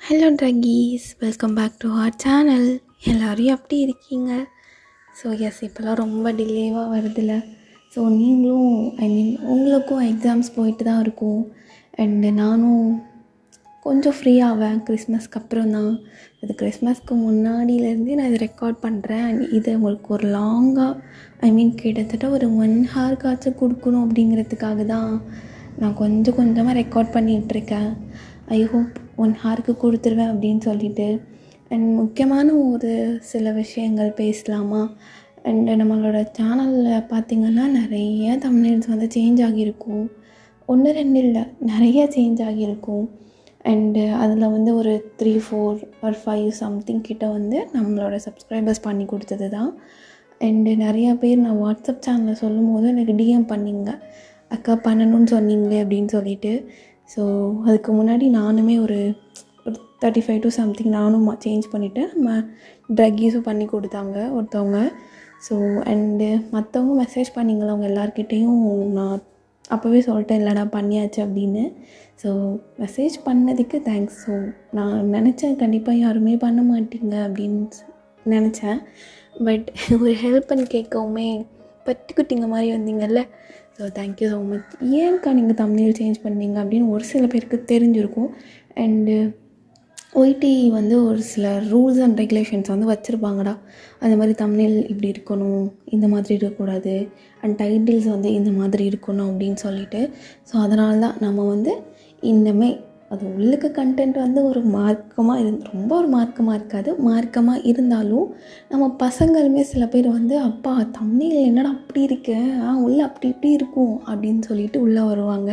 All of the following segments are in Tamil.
ஹலோ ட்ரகீஸ், welcome back to our channel. எல்லோரும் எப்படி இருக்கீங்க? ஸோ இப்போல்லாம் ரொம்ப டிலேவாக வருதில்ல. ஸோ நீங்களும் உங்களுக்கும் எக்ஸாம்ஸ் போயிட்டு தான் இருக்கும். அண்டு நானும் கொஞ்சம் ஃப்ரீ ஆவேன் கிறிஸ்மஸ்க்கு அப்புறம் தான். அது கிறிஸ்மஸ்க்கு முன்னாடியிலேருந்தே நான் இதை ரெக்கார்ட் பண்ணுறேன். அண்ட் இதை உங்களுக்கு ஒரு லாங்காக கிட்டத்தட்ட ஒரு 1 ஹவர்க்காச்சும் கொடுக்கணும் அப்படிங்கிறதுக்காக தான் நான் கொஞ்சம் கொஞ்சமாக ரெக்கார்ட் பண்ணிகிட்ருக்கேன். ஐ ஹோப் 1 ஹவருக்கு கொடுத்துருவேன் அப்படின்னு சொல்லிட்டு. அண்ட் முக்கியமான ஒரு சில விஷயங்கள் பேசலாமா? அண்டு நம்மளோட சேனலில் பார்த்திங்கன்னா நிறைய தம்ப்நெயில்ஸ் வந்து சேஞ்ச் ஆகியிருக்கும். 1 2 இல்லை, நிறைய சேஞ்ச் ஆகியிருக்கும். அண்டு அதில் வந்து ஒரு 3 4 or 5 சம்திங் கிட்ட வந்து நம்மளோட சப்ஸ்கிரைபர்ஸ் பண்ணி கொடுத்தது தான். அண்டு நிறையா பேர் நான் வாட்ஸ்அப் சேனலில் சொல்லும் போது எனக்கு டிஎம் பண்ணிங்க, அக்கா பண்ணணும்னு சொன்னீங்களே அப்படின்னு சொல்லிட்டு. ஸோ அதுக்கு முன்னாடி நானுமே ஒரு 35 to something நானும் சேஞ்ச் பண்ணிவிட்டேன். நம்ம ட்ரக்கீஸும் பண்ணி கொடுத்தாங்க ஒருத்தவங்க. ஸோ அண்டு மற்றவங்க மெசேஜ் பண்ணிங்களா, அவங்க எல்லாருக்கிட்டேயும் நான் அப்போவே சொல்லிட்டேன் இல்லைடா பண்ணியாச்சு அப்படின்னு. ஸோ மெசேஜ் பண்ணதுக்கு தேங்க்ஸ். ஸோ நான் நினச்சேன் கண்டிப்பாக யாருமே பண்ண மாட்டீங்க அப்படின்னு நினச்சேன். பட் ஒரு ஹெல்ப் பண்ணி கேட்கவுமே பட்டுக்குட்டிங்க மாதிரி வந்தீங்கல்ல. So thank you so much. ஏன்க்கா நீங்கள் தம்ப்நெயில் சேஞ்ச் பண்ணீங்க அப்படின்னு ஒரு சில பேருக்கு தெரிஞ்சிருக்கும். அண்டு ஒய்டி வந்து ஒரு சில ரூல்ஸ் அண்ட் ரெகுலேஷன்ஸ் வந்து வச்சுருப்பாங்கடா. அந்த மாதிரி தம்ப்நெயில் இப்படி இருக்கணும், இந்த மாதிரி இருக்கக்கூடாது, அண்ட் டைட்டில்ஸ் வந்து இந்த மாதிரி இருக்கணும் அப்படின்னு சொல்லிட்டு. ஸோ அதனால தான் நம்ம வந்து இன்னமே அது உள்ளுக்கு கண்டென்ட் வந்து ஒரு மார்க்கமாக ரொம்ப ஒரு மார்க்கமாக இருக்காது. மார்க்கமாக இருந்தாலும் நம்ம பசங்களுமே சில பேர் வந்து அப்பா தம்ப்நெயில் என்னடா அப்படி இருக்கு, உள்ளே அப்படி இப்படி இருக்கும் அப்படின்னு சொல்லிட்டு உள்ளே வருவாங்க.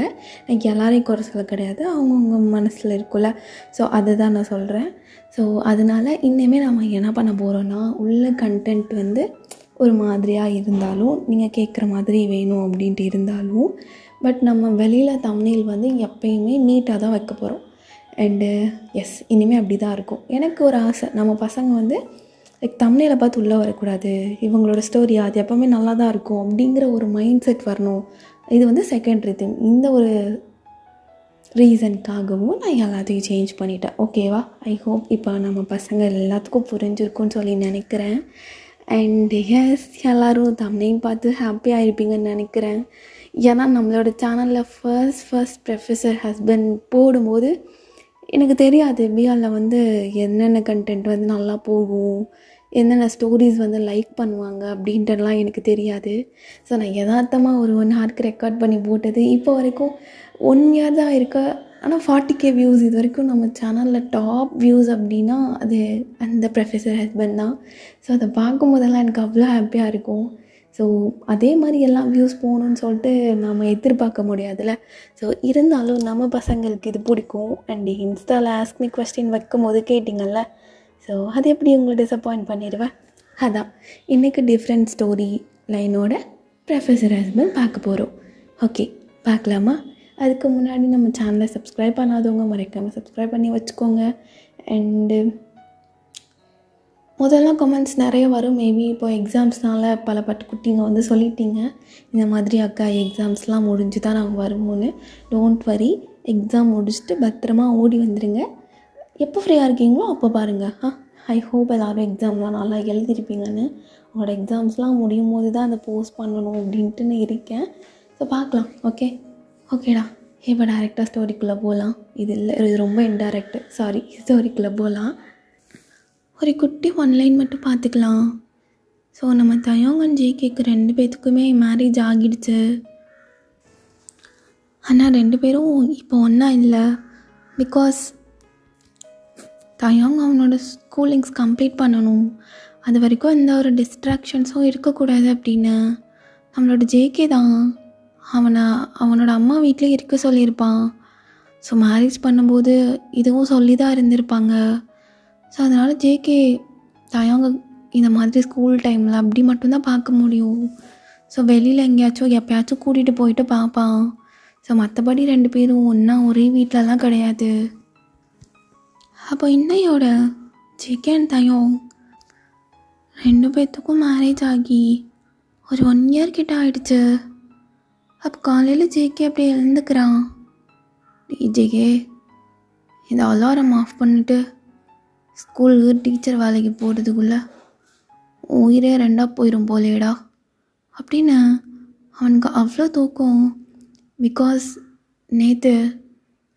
எனக்கு எல்லாரையும் குறை சொல்ல கிடையாது, அவங்கவுங்க மனசில் இருக்குல்ல. ஸோ அதுதான் நான் சொல்கிறேன். ஸோ அதனால் இன்னுமே நம்ம என்ன பண்ண போகிறோன்னா, உள்ள கண்டென்ட் வந்து ஒரு மாதிரியாக இருந்தாலும், நீங்கள் கேட்குற மாதிரி வேணும் அப்படின்ட்டு இருந்தாலும், பட் நம்ம வெளியில் தம்ப்நெயில் வந்து எப்பயுமே நீட்டாக தான் வைக்க போகிறோம். அண்டு இனிமேல் அப்படி தான் இருக்கும். எனக்கு ஒரு ஆசை, நம்ம பசங்க வந்து தம்ப்நெயிலை பார்த்து உள்ளே வரக்கூடாது, இவங்களோட ஸ்டோரி அது எப்போவுமே நல்லா தான் இருக்கும் அப்படிங்கிற ஒரு மைண்ட் செட் வரணும். இது வந்து செகண்டரி திங். இந்த ஒரு ரீசனுக்காகவும் நான் எல்லாத்தையும் சேஞ்ச் பண்ணிட்டேன். ஓகேவா? ஐ ஹோப் இப்போ நம்ம பசங்க எல்லாத்துக்கும் புரிஞ்சிருக்குன்னு சொல்லி நினைக்கிறேன். அண்ட் எல்லோரும் தம்ப்நெயில் பார்த்து ஹாப்பியாக இருப்பீங்கன்னு நினைக்கிறேன். ஏன்னா நம்மளோட சேனலில் ஃபர்ஸ்ட் ப்ரொஃபஸர் ஹஸ்பண்ட் போடும்போது எனக்கு தெரியாது பிஆரில் வந்து என்னென்ன கண்டென்ட் வந்து நல்லா போகும், என்னென்ன ஸ்டோரிஸ் வந்து லைக் பண்ணுவாங்க அப்படின்ட்டுலாம் எனக்கு தெரியாது. ஸோ நான் யதார்த்தமாக ஒரு 1 ஹவருக்கு ரெக்கார்ட் பண்ணி போட்டது இப்போ வரைக்கும் 1 year தான் இருக்கா. ஆனால் 40K வியூஸ் இது வரைக்கும் நம்ம சேனலில் டாப் வியூஸ் அப்படின்னா அது அந்த ப்ரொஃபஸர் ஹஸ்பண்ட் தான். ஸோ அதை பார்க்கும்போதெல்லாம் எனக்கு அவ்வளோ ஹாப்பியாக இருக்கும். ஸோ அதே மாதிரி எல்லாம் வியூஸ் போகணுன்னு சொல்லிட்டு நம்ம எதிர்பார்க்க முடியாதுல்ல. ஸோ இருந்தாலும் நம்ம பசங்களுக்கு இது பிடிக்கும். அண்ட் இன்ஸ்டாவில் ஆஸ்க் மீ கொஸ்டின் வைக்கும் போது கேட்டிங்கல்ல, ஸோ அது எப்படி உங்களை டிசப்பாயிண்ட் பண்ணிடுவேன். அதான் இன்றைக்கி டிஃப்ரெண்ட் ஸ்டோரி லைனோட ப்ரொஃபஸர் ஹஸ்பண்ட் பார்க்க போகிறோம். ஓகே, பார்க்கலாமா? அதுக்கு முன்னாடி நம்ம சேனலை சப்ஸ்கிரைப் பண்ணாதவங்க மறக்காமல் சப்ஸ்கிரைப் பண்ணி வச்சுக்கோங்க. அண்டு முதல்லாம் கமெண்ட்ஸ் நிறைய வரும். மேபி இப்போ எக்ஸாம்ஸ்னால் பல பட்டுக்குட்டிங்க வந்து சொல்லிட்டீங்க இந்த மாதிரி, அக்கா எக்ஸாம்ஸ்லாம் முடிஞ்சு தான் நாங்கள் வருவோன்னு. டோன்ட் வரி, எக்ஸாம் முடிச்சுட்டு பத்திரமா ஓடி வந்துடுங்க. எப்போ ஃப்ரீயாக இருக்கீங்களோ அப்போ பாருங்கள். ஐ ஹோப் எல்லோரும் எக்ஸாம்லாம் நல்லா எழுதிருப்பீங்கன்னு. உங்களோட எக்ஸாம்ஸ்லாம் முடியும் போது தான் அதை போஸ்ட் பண்ணணும் அப்படின்ட்டுன்னு இருக்கேன். ஸோ பார்க்கலாம். ஓகேடா, இப்போ டேரெக்டாக ஸ்டோரிக்குள்ளே போகலாம். இது ரொம்ப இன்டைரக்ட், சாரி. ஸ்டோரிக்குள்ளே போகலாம். ஒரு குட்டி ஒன்லைன் மட்டும் பார்த்துக்கலாம். ஸோ நம்ம தயோங் அண்ட் ஜேகேக்கு 2 பேர்த்துக்குமே மேரேஜ் ஆகிடுச்சு. ஆனால் 2 பேரும் இப்போ ஒன்றா இல்லை. பிகாஸ் தயோங் அவனோட ஸ்கூலிங்ஸ் கம்ப்ளீட் பண்ணணும், அது வரைக்கும் எந்த ஒரு டிஸ்ட்ராக்ஷன்ஸும் இருக்கக்கூடாது அப்படின்னு நம்மளோட ஜேகே தான் அவனோட அம்மா வீட்டிலே இருக்க சொல்லியிருப்பான். ஸோ மேரேஜ் பண்ணும்போது இதுவும் சொல்லி தான் இருந்திருப்பாங்க. ஸோ அதனால் ஜேகே தயோங்க இந்த மாதிரி ஸ்கூல் டைமில் அப்படி மட்டும்தான் பார்க்க முடியும். ஸோ வெளியில் எங்கேயாச்சும் எப்போயாச்சும் கூட்டிகிட்டு போயிட்டு பார்ப்பான். ஸோ மற்றபடி 2 பேரும் ஒன்றா ஒரே வீட்டிலலாம் கிடையாது. அப்போ இன்னையோட ஜேகே அண்ட் தயோங் 2 பேர்த்துக்கும் மேரேஜ் ஆகி ஒரு 1 year கிட்ட ஆகிடுச்சு. அப்போ காலையில் ஜேகே அப்படியே எழுந்துக்கிறான். ஜேகே இந்த அலாரம் ஆஃப் பண்ணிவிட்டு ஸ்கூலுக்கு டீச்சர் வேலைக்கு போகிறதுக்குள்ளே உயிரே ரெண்டாக போயிடும் போலேடா அப்படின்னு அவனுக்கு அவ்வளோ தூக்கம். பிகாஸ் நேற்று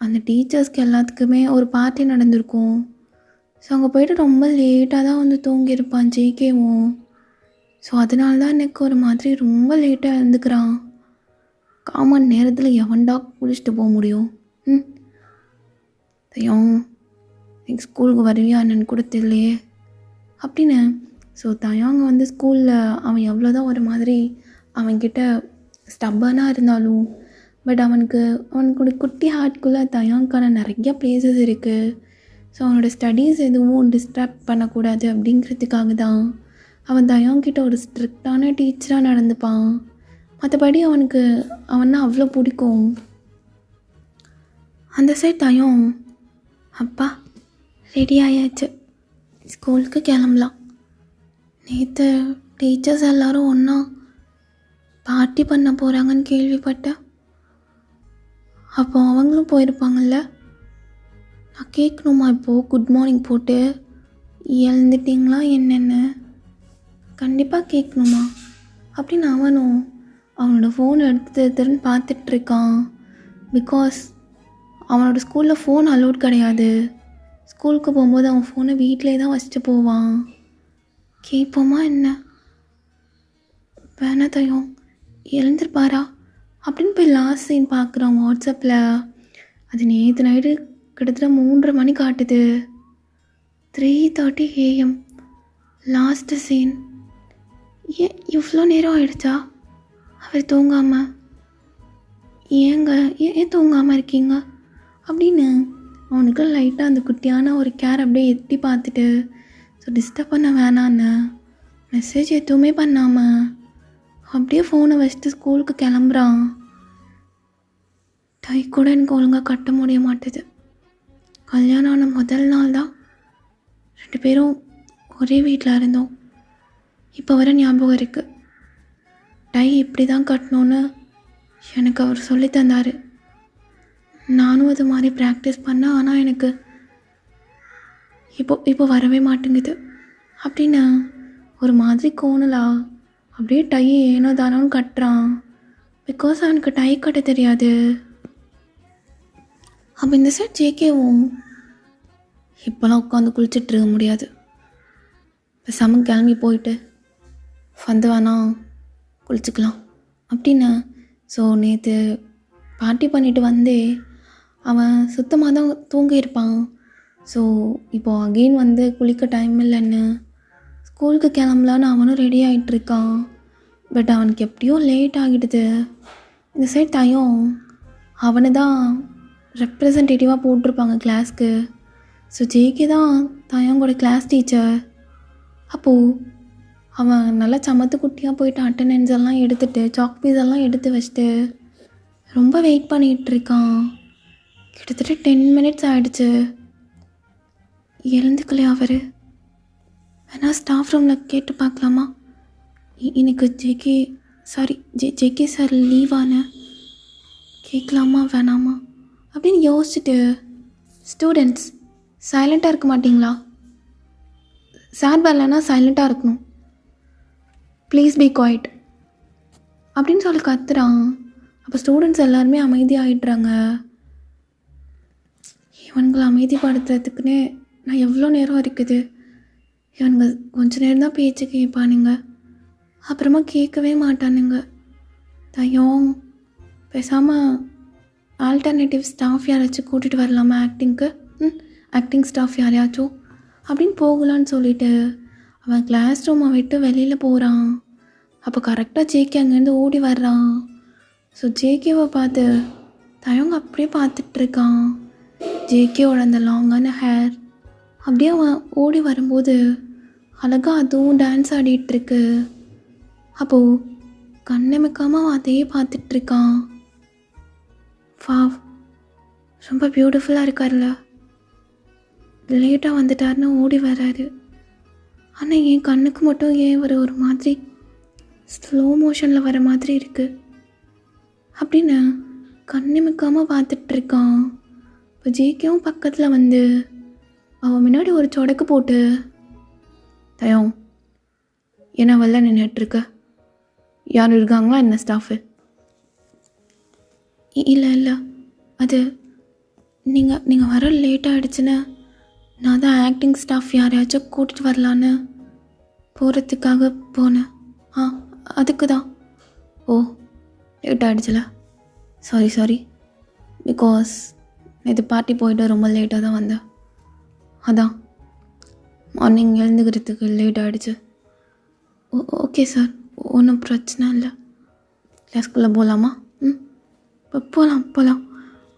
அந்த டீச்சர்ஸ்க்கு எல்லாத்துக்குமே ஒரு பார்ட்டி நடந்திருக்கும். ஸோ அங்கே போய்ட்டு ரொம்ப லேட்டாக தான் வந்து தூங்கியிருப்பான் ஜேகேவும். ஸோ அதனால தான் எனக்கு ஒரு மாதிரி ரொம்ப லேட்டாக எழுந்துக்கிறான். காமன் நேரத்தில் எவன்டா குளிச்சுட்டு போக முடியும்? தையம் எனக்கு ஸ்கூலுக்கு வருவியா என்னன்னு கூட தெரியலையே அப்படின்னு. ஸோ தயாங்க வந்து ஸ்கூலில் அவன் எவ்வளோதான் ஒரு மாதிரி அவன்கிட்ட ஸ்டப்பனாக இருந்தாலும் பட் அவனுக்கு குட்டி ஹார்ட்குள்ளே தயாங்கான நிறைய பிளேசஸ் இருக்குது. ஸோ அவனோட ஸ்டடீஸ் எதுவும் டிஸ்ட்ராக்ட் பண்ணக்கூடாது அப்படிங்கிறதுக்காக தான் அவன் தயாங்கிட்ட ஒரு ஸ்ட்ரிக்டான டீச்சராக நடந்துப்பான். மற்றபடி அவன்னா அவ்வளோ பிடிக்கும். அந்த சைட் தயம் அப்பா ரெடி ஆயாச்சு, ஸ்கூலுக்கு கிளம்பலாம். நேற்று டீச்சர்ஸ் எல்லோரும் ஒன்றா பார்ட்டி பண்ண போகிறாங்கன்னு கேள்விப்பட்டேன். அப்போ அவங்களும் போயிருப்பாங்கள்ல. நான் கேட்கணுமா இப்போது குட் மார்னிங் போட்டு எழுந்துட்டிங்களா என்னென்னு கண்டிப்பாக கேட்கணுமா அப்படின்னு அவனோட ஃபோன் எடுத்துன்னு பார்த்துட்ருக்கான். பிகாஸ் அவனோட ஸ்கூலில் ஃபோன் அலோட் கிடையாது. ஸ்கூலுக்கு போகும்போது அவன் ஃபோனை வீட்டிலே தான் வச்சுட்டு போவான். கேட்போமா என்ன? வேணா தயம் எழுந்திருப்பாரா அப்படின்னு போய் லாஸ்ட் சீன் பார்க்குறான் வாட்ஸ்அப்பில். அது நேற்று நைட்டு கிட்டத்தட்ட 3:30 மணி காட்டுது. 3:30 AM லாஸ்ட்டு சீன். ஏன் இவ்வளோ நேரம் ஆகிடுச்சா அவர் தூங்காமல்? ஏன் தூங்காமல் இருக்கீங்க அப்படின்னு அவனுக்கு லைட்டாக அந்த குட்டியான ஒரு கேர் அப்படியே எட்டி பார்த்துட்டு, ஸோ டிஸ்டர்ப் பண்ண வேணான்னு மெசேஜ் எதுவுமே பண்ணாமல் அப்படியே ஃபோனை வச்சுட்டு ஸ்கூலுக்கு கிளம்புறான். டை கூட எனக்கு ஒழுங்காக கட்ட முடிய மாட்டுது. கல்யாணம் ஆன முதல் நாள் தான் 2 பேரும் ஒரே வீட்டில் இருந்தோம். இப்போ வர ஞாபகம் இருக்குது. டை இப்படி தான் கட்டணுன்னு எனக்கு அவர் சொல்லி தந்தார். நானும் அது மாதிரி ப்ராக்டிஸ் பண்ணேன். ஆனால் எனக்கு இப்போ வரவே மாட்டேங்குது அப்படின்னு ஒரு மாதிரி கோணலா அப்படியே டை ஏனோ தானோன்னு கட்டுறான். பிகாஸ் அவனுக்கு டை கட்ட தெரியாது. அப்போ இந்த சைட் ஜேகேவும் இப்போலாம் உட்காந்து குளிச்சுட்டு இருக்க முடியாது, இப்போ சம கிளம்பி போயிட்டு வந்து வேணா குளிச்சுக்கலாம் அப்படின்னு. ஸோ நேற்று பார்ட்டி பண்ணிவிட்டு வந்தே அவன் சுத்தமாக தான் தூங்கியிருப்பான். ஸோ இப்போது அகெயின் வந்து குளிக்க டைம் இல்லைன்னு ஸ்கூலுக்கு கிளம்பலான்னு அவனும் ரெடி ஆகிட்டுருக்கான். பட் அவனுக்கு எப்படியோ லேட் ஆகிடுது. இந்த சைட் தயம் அவனை தான் ரெப்ரசன்டேட்டிவாக போட்டிருப்பாங்க கிளாஸ்க்கு. ஸோ ஜேகே தான் தயங்கோட கிளாஸ் டீச்சர். அப்போது அவன் நல்லா சமத்து குட்டியாக போயிட்டு அட்டண்டன்ஸ் எல்லாம் எடுத்துகிட்டு சாக் பீஸ் எல்லாம் எடுத்து வச்சுட்டு ரொம்ப வெயிட் பண்ணிகிட்ருக்கான். கிட்டத்தட்ட 10 மினிட்ஸ் ஆகிடுச்சு. எழுந்துக்கலையா அவர்? வேணா ஸ்டாஃப் ரூமில் கேட்டு பார்க்கலாமா? இன்னைக்கு ஜேகே சார் லீவானு கேட்கலாமா வேணாமா அப்படின்னு யோசிச்சுட்டு, ஸ்டூடெண்ட்ஸ் சைலண்ட்டாக இருக்க மாட்டிங்களா? சார் வரலன்னா சைலண்ட்டாக இருக்கணும், ப்ளீஸ் பி குவைட் அப்படின்னு சொல்லி கத்துறான். அப்போ ஸ்டூடெண்ட்ஸ் எல்லாருமே அமைதியாகிடுறாங்க. இவன்களை அமைதிப்படுத்துறதுக்குன்னே நான் எவ்வளோ நேரம் இருக்குது. இவனுங்க கொஞ்ச நேரம் தான் பேச்சு கேட்பானுங்க, அப்புறமா கேட்கவே மாட்டானுங்க. தயம் பேசாமல் ஆல்டர்னேட்டிவ் ஸ்டாஃப் யாராச்சும் கூட்டிகிட்டு வரலாமா ஆக்டிங்க்கு? ஆக்டிங் ஸ்டாஃப் யாரையாச்சும் அப்படின்னு போகலான்னு சொல்லிட்டு அவன் கிளாஸ் ரூமை விட்டு வெளியில் போகிறான். அப்போ கரெக்டாக ஜேகே அங்கேருந்து ஓடி வர்றான். ஸோ ஜேகேவை பார்த்து தயங்க அப்படியே பார்த்துட்ருக்கான். ஜேகேவோட அந்த லாங்கான ஹேர் அப்படியே அவன் ஓடி வரும்போது அழகாக அதுவும் டான்ஸ் ஆடிட்டுருக்கு. அப்போது கண்ணமைக்காமல் அவன் அதையே பார்த்துட்ருக்கான். வாவ், ரொம்ப பியூட்டிஃபுல்லாக இருக்கார்ல. லேட்டாக வந்துட்டார்னு ஓடி வராரு. ஆனால் என் கண்ணுக்கு மட்டும் ஏன் ஒரு மாதிரி ஸ்லோ மோஷனில் வர மாதிரி இருக்குது அப்படின்னு கண்ணிமைக்காமல் பார்த்துட்ருக்கான். இப்போ ஜேகேவும் பக்கத்தில் வந்து அவன் முன்னாடி ஒரு சொடக்கு போட்டு, தயம் ஏன்னா வெளில நின்றுட்டுருக்க, யாரும் இருக்காங்களா என்ன ஸ்டாஃபு? இல்லை இல்லை, அது நீங்கள் வர லேட் ஆகிடுச்சுன்னு நான் தான் ஆக்டிங் ஸ்டாஃப் யாரையாச்சும் கூட்டிகிட்டு வரலான்னு போகிறதுக்காக போனேன். அதுக்கு தான். ஓ, லேட் ஆகிடுச்சுல, சாரி. பிகாஸ் இது பார்ட்டி போயிட்டு ரொம்ப லேட்டாக தான் வந்தேன். அதான் மார்னிங் எழுந்துக்கிறதுக்கு லேட் ஆகிடுச்சு. ஓகே சார், ஒன்றும் பிரச்சனை இல்லை. கிளாஸ்குள்ளே போகலாமா? இப்போ போகலாம்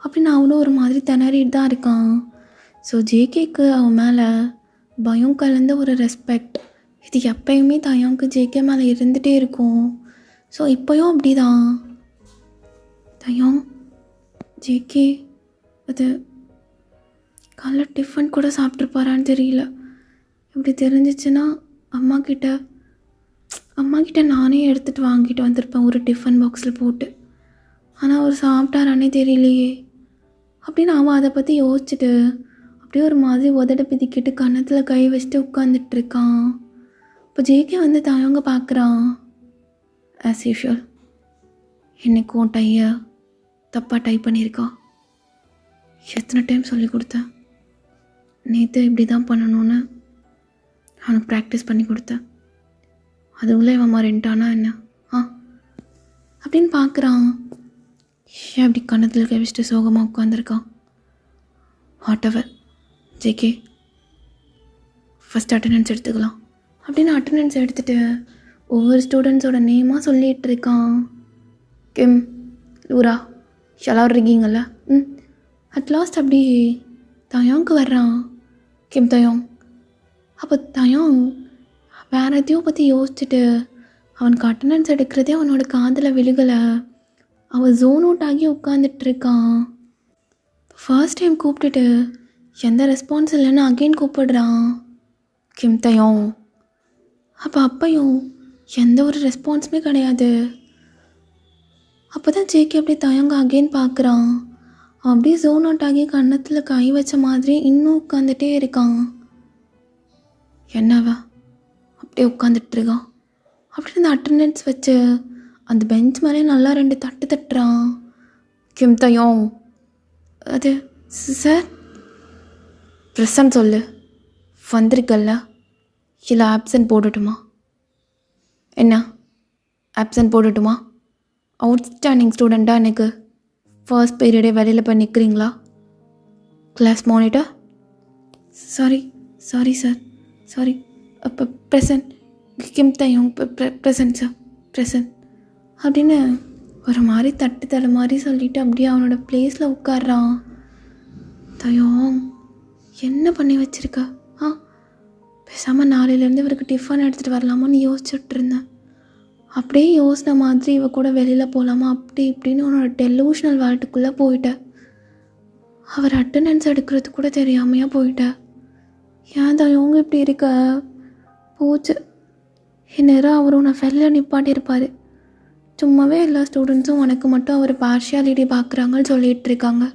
அப்படின்னு அவனும் ஒரு மாதிரி திணறிட்டு தான் இருக்கான். ஸோ ஜேகேக்கு அவன் மேலே பயம் கலந்த ஒரு ரெஸ்பெக்ட், இது எப்பயுமே தயவுக்கு ஜேகே மேலே இருந்துகிட்டே இருக்கும். ஸோ இப்போயும் அப்படி தான். தயம் ஜேகே அது காலைல டிஃபன் கூட சாப்பிட்ருப்பாரான்னு தெரியல. இப்படி தெரிஞ்சிச்சுன்னா அம்மா கிட்ட நானே எடுத்துகிட்டு வாங்கிட்டு வந்திருப்பேன் ஒரு டிஃபன் பாக்ஸில் போட்டு. ஆனால் அவர் சாப்பிட்டாரானே தெரியலையே அப்படின்னு அவன் அதை பற்றி யோசிச்சுட்டு அப்படியே ஒரு மாதிரி உதட பிதிக்கிட்டு கன்னத்தில் கை வச்சுட்டு உட்காந்துட்ருக்கான். இப்போ ஜேகே வந்து தயவங்க பார்க்குறான். ஆஸ் யூஷுவல் என்னைக்கும் டையை தப்பாக டைப் பண்ணியிருக்கா. எத்தனை டைம் சொல்லி கொடுத்தேன், நேற்று இப்படி தான் பண்ணணும்னு அவனுக்கு ப்ராக்டிஸ் பண்ணி கொடுத்தேன். அதுக்குள்ளே இவன் மாறின்ட்டானா என்ன அப்படின்னு பார்க்குறான். ஏன் அப்படி கன்னத்தில் கை வச்சுட்டு சோகமாக உட்காந்துருக்கான். What ever JK, first attendance எடுத்துக்கலாம் அப்படின்னு அட்டெண்டன்ஸ் எடுத்துகிட்டு ஒவ்வொரு ஸ்டூடெண்ட்ஸோட நேமாக சொல்லிகிட்டு இருக்கான். கிம், லூரா, எல்லாரும் இருக்கீங்கள்ல? அட் லாஸ்ட் அப்படி தயோங்க்கு வர்றான். கிம் தயோங். அப்போ தயோங் வேறு எதையோ பற்றி யோசிச்சுட்டு அவனுக்கு அட்டெண்டன்ஸ் எடுக்கிறதே அவனோட காதில் விழுகலை. அவன் ஜோன் அவுட் ஆகி உட்காந்துட்ருக்கான். ஃபர்ஸ்ட் டைம் கூப்பிட்டுட்டு எந்த ரெஸ்பான்ஸ் இல்லைன்னு அகெயின் கூப்பிடுறான். கிம் தயோங். அப்பையும் எந்த ஒரு ரெஸ்பான்ஸுமே கிடையாது. அப்போ தான் ஜேகே அப்படியே தயங்க அகெயின் பார்க்குறான். அவன் அப்படியே ஜோன் அவுட் ஆகி கன்னத்தில் கை வச்ச மாதிரி இன்னும் உட்காந்துட்டே இருக்கான். என்னவா அப்படியே உட்காந்துட்ருக்கான். அப்படி அந்த அட்டெண்டன்ஸ் வச்சு அந்த பெஞ்ச் மேலே நல்லா 2 தட்டு தட்டுறான். கிம் தயோங். அது சார் ப்ரெசன்ட் சொல்லு, வந்திருக்கல்ல, இல்லை ஆப்சன்ட் போடட்டுமா? என்ன ஆப்சன்ட் போடட்டுமா? அவுட்ஸ்டாண்டிங் ஸ்டூடெண்ட்டாக எனக்கு ஃபர்ஸ்ட் பீரியடே வெளியில் போய் நிற்கிறீங்களா? Class monitor. Sorry sir, sorry. அப்போ present. Kim Taeyong present sir, present அப்படின்னு ஒரு மாதிரி தட்டு தலை மாதிரி சொல்லிவிட்டு அப்படியே அவனோட ப்ளேஸில் உட்கார்றான். தயோங் என்ன பண்ணி வச்சுருக்க? பேசாமல் நாளையிலேருந்து இவருக்கு டிஃபன் எடுத்துகிட்டு வரலாமான்னு யோசிச்சுட்டு இருந்தேன். அப்படியே யோசின மாதிரி இவ கூட வெளியில் போகலாமா அப்படி இப்படின்னு உன்னோட டெலூஷனல் வேர்ல்டுக்குள்ளே போயிட்டேன். அவர் அட்டெண்டன்ஸ் எடுக்கிறது கூட தெரியாமையாக போயிட்டேன். ஏன் தயோங்க இப்படி இருக்க? போச்சு, இந்நேரம் அவர் உன்னை வெளில நிப்பாட்டியிருப்பார். சும்மாவே எல்லா ஸ்டூடெண்ட்ஸும் உனக்கு மட்டும் அவர் பார்ஷியாலிட்டி பார்க்குறாங்கன்னு சொல்லிகிட்டு இருக்காங்க.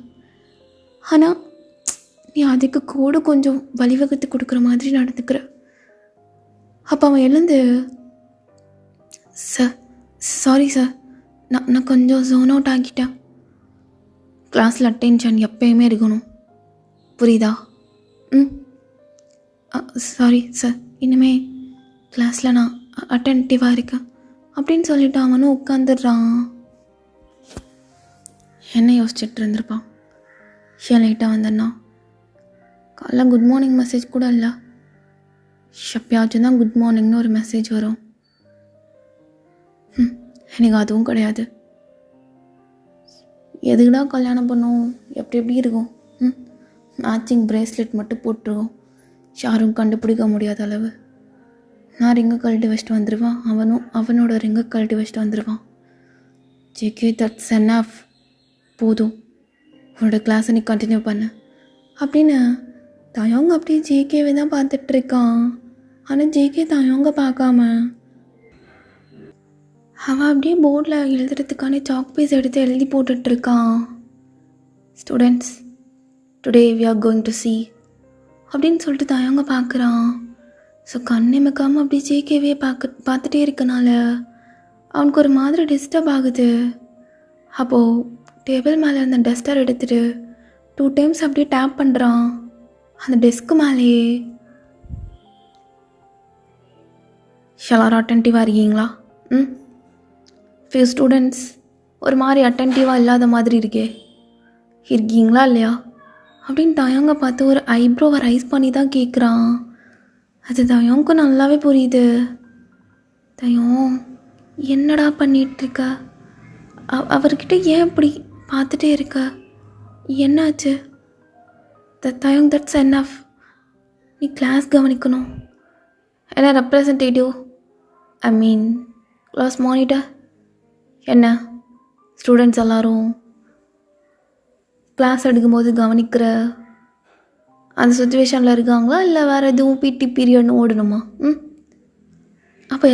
ஆனால் நீ அதுக்கு கூட கொஞ்சம் வழிவகுத்து கொடுக்குற மாதிரி நடந்துக்கிற. அப்போ அவன் எழுந்து, சாரி சார், நான் கொஞ்சம் ஜோன் அவுட் ஆகிட்டேன். கிளாஸில் அட்டென்ஷன் எப்பயுமே இருக்கணும், புரியுதா? சாரி சார், இனிமே கிளாஸில் நான் அட்டென்டிவாக இருக்கேன் அப்படின்னு சொல்லிட்டு அவனும் உட்காந்துடுறான். என்ன யோசிச்சுட்டு இருந்திருப்பான்? ஏன் லேட்டாக வந்தேன்னா? காலைல குட் மார்னிங் மெசேஜ் கூட இல்லை, எப்பயாச்சும் தான் குட் மார்னிங்னு ஒரு மெசேஜ் வரும். எனக்கு அதுவும் கிடையாது. எதுக்குடா கல்யாணம் பண்ணோம்? எப்படி இருக்கும்? மேட்சிங் பிரேஸ்லெட் மட்டும் போட்டுருவோம், யாரும் கண்டுபிடிக்க முடியாத அளவு. நான் ரிங்கை கழட்டி வச்சுட்டு வந்துடுவான், அவனோட ரிங்கை கழட்டி வச்சுட்டு வந்துடுவான். ஜேகே, தட்ஸ் எனாஃப், போதும், உன்னோட கிளாஸை நீ கண்டினியூ பண்ண அப்படின்னு தயவங்க அப்படியே ஜேகேவை தான் பார்த்துட்ருக்கான். ஆனால் ஜேகே தயவங்க பார்க்காம அவன் அப்படியே போர்டில் எழுதுறதுக்கான சாக் பீஸ் எடுத்து எழுதி போட்டுட்ருக்கான். Students, today we are going to see அப்படின்னு சொல்லிட்டு தயங்க பார்க்குறான். ஸோ கண்ணிமைக்காமல் அப்படி ஜேகேவே பார்த்துட்டே இருக்கனால அவனுக்கு ஒரு மாதிரி டிஸ்டர்ப் ஆகுது. அப்போது டேபிள் மேலே இருந்த டஸ்டர் எடுத்துகிட்டு 2 டைம்ஸ் அப்படியே டேப் பண்ணுறான் அந்த டெஸ்க்கு மேலேயே. எல்லாரும் அட்டென்டிவாக இருக்கீங்களா? ஃபியூ ஸ்டூடெண்ட்ஸ் ஒரு மாதிரி அட்டென்டிவாக இல்லாத மாதிரி இருக்கீங்களா இல்லையா அப்படின்னு தயங்க பார்த்து ஒரு ஐப்ரோவை ரைஸ் பண்ணி தான் கேட்குறான். அது தயங்கும் நல்லாவே புரியுது. தயம் என்னடா பண்ணிகிட்ருக்க? அவர்கிட்ட ஏன் இப்படி பார்த்துட்டே இருக்க? என்னாச்சு? தயம் தட்ஸ் என்னஃப். நீ கிளாஸ் கவனிக்கணும். என்ன ரெப்ரசன்டேட்டிவ், ஐ மீன் கிளாஸ் மானிட்டர், என்ன ஸ்டூடெண்ட்ஸ் எல்லோரும் கிளாஸ் எடுக்கும்போது கவனிக்கிற அந்த சுச்சுவேஷனில் இருக்காங்களா இல்லை வேறு எதுவும் பிடி பீரியட்னு ஓடணுமா? அப்போ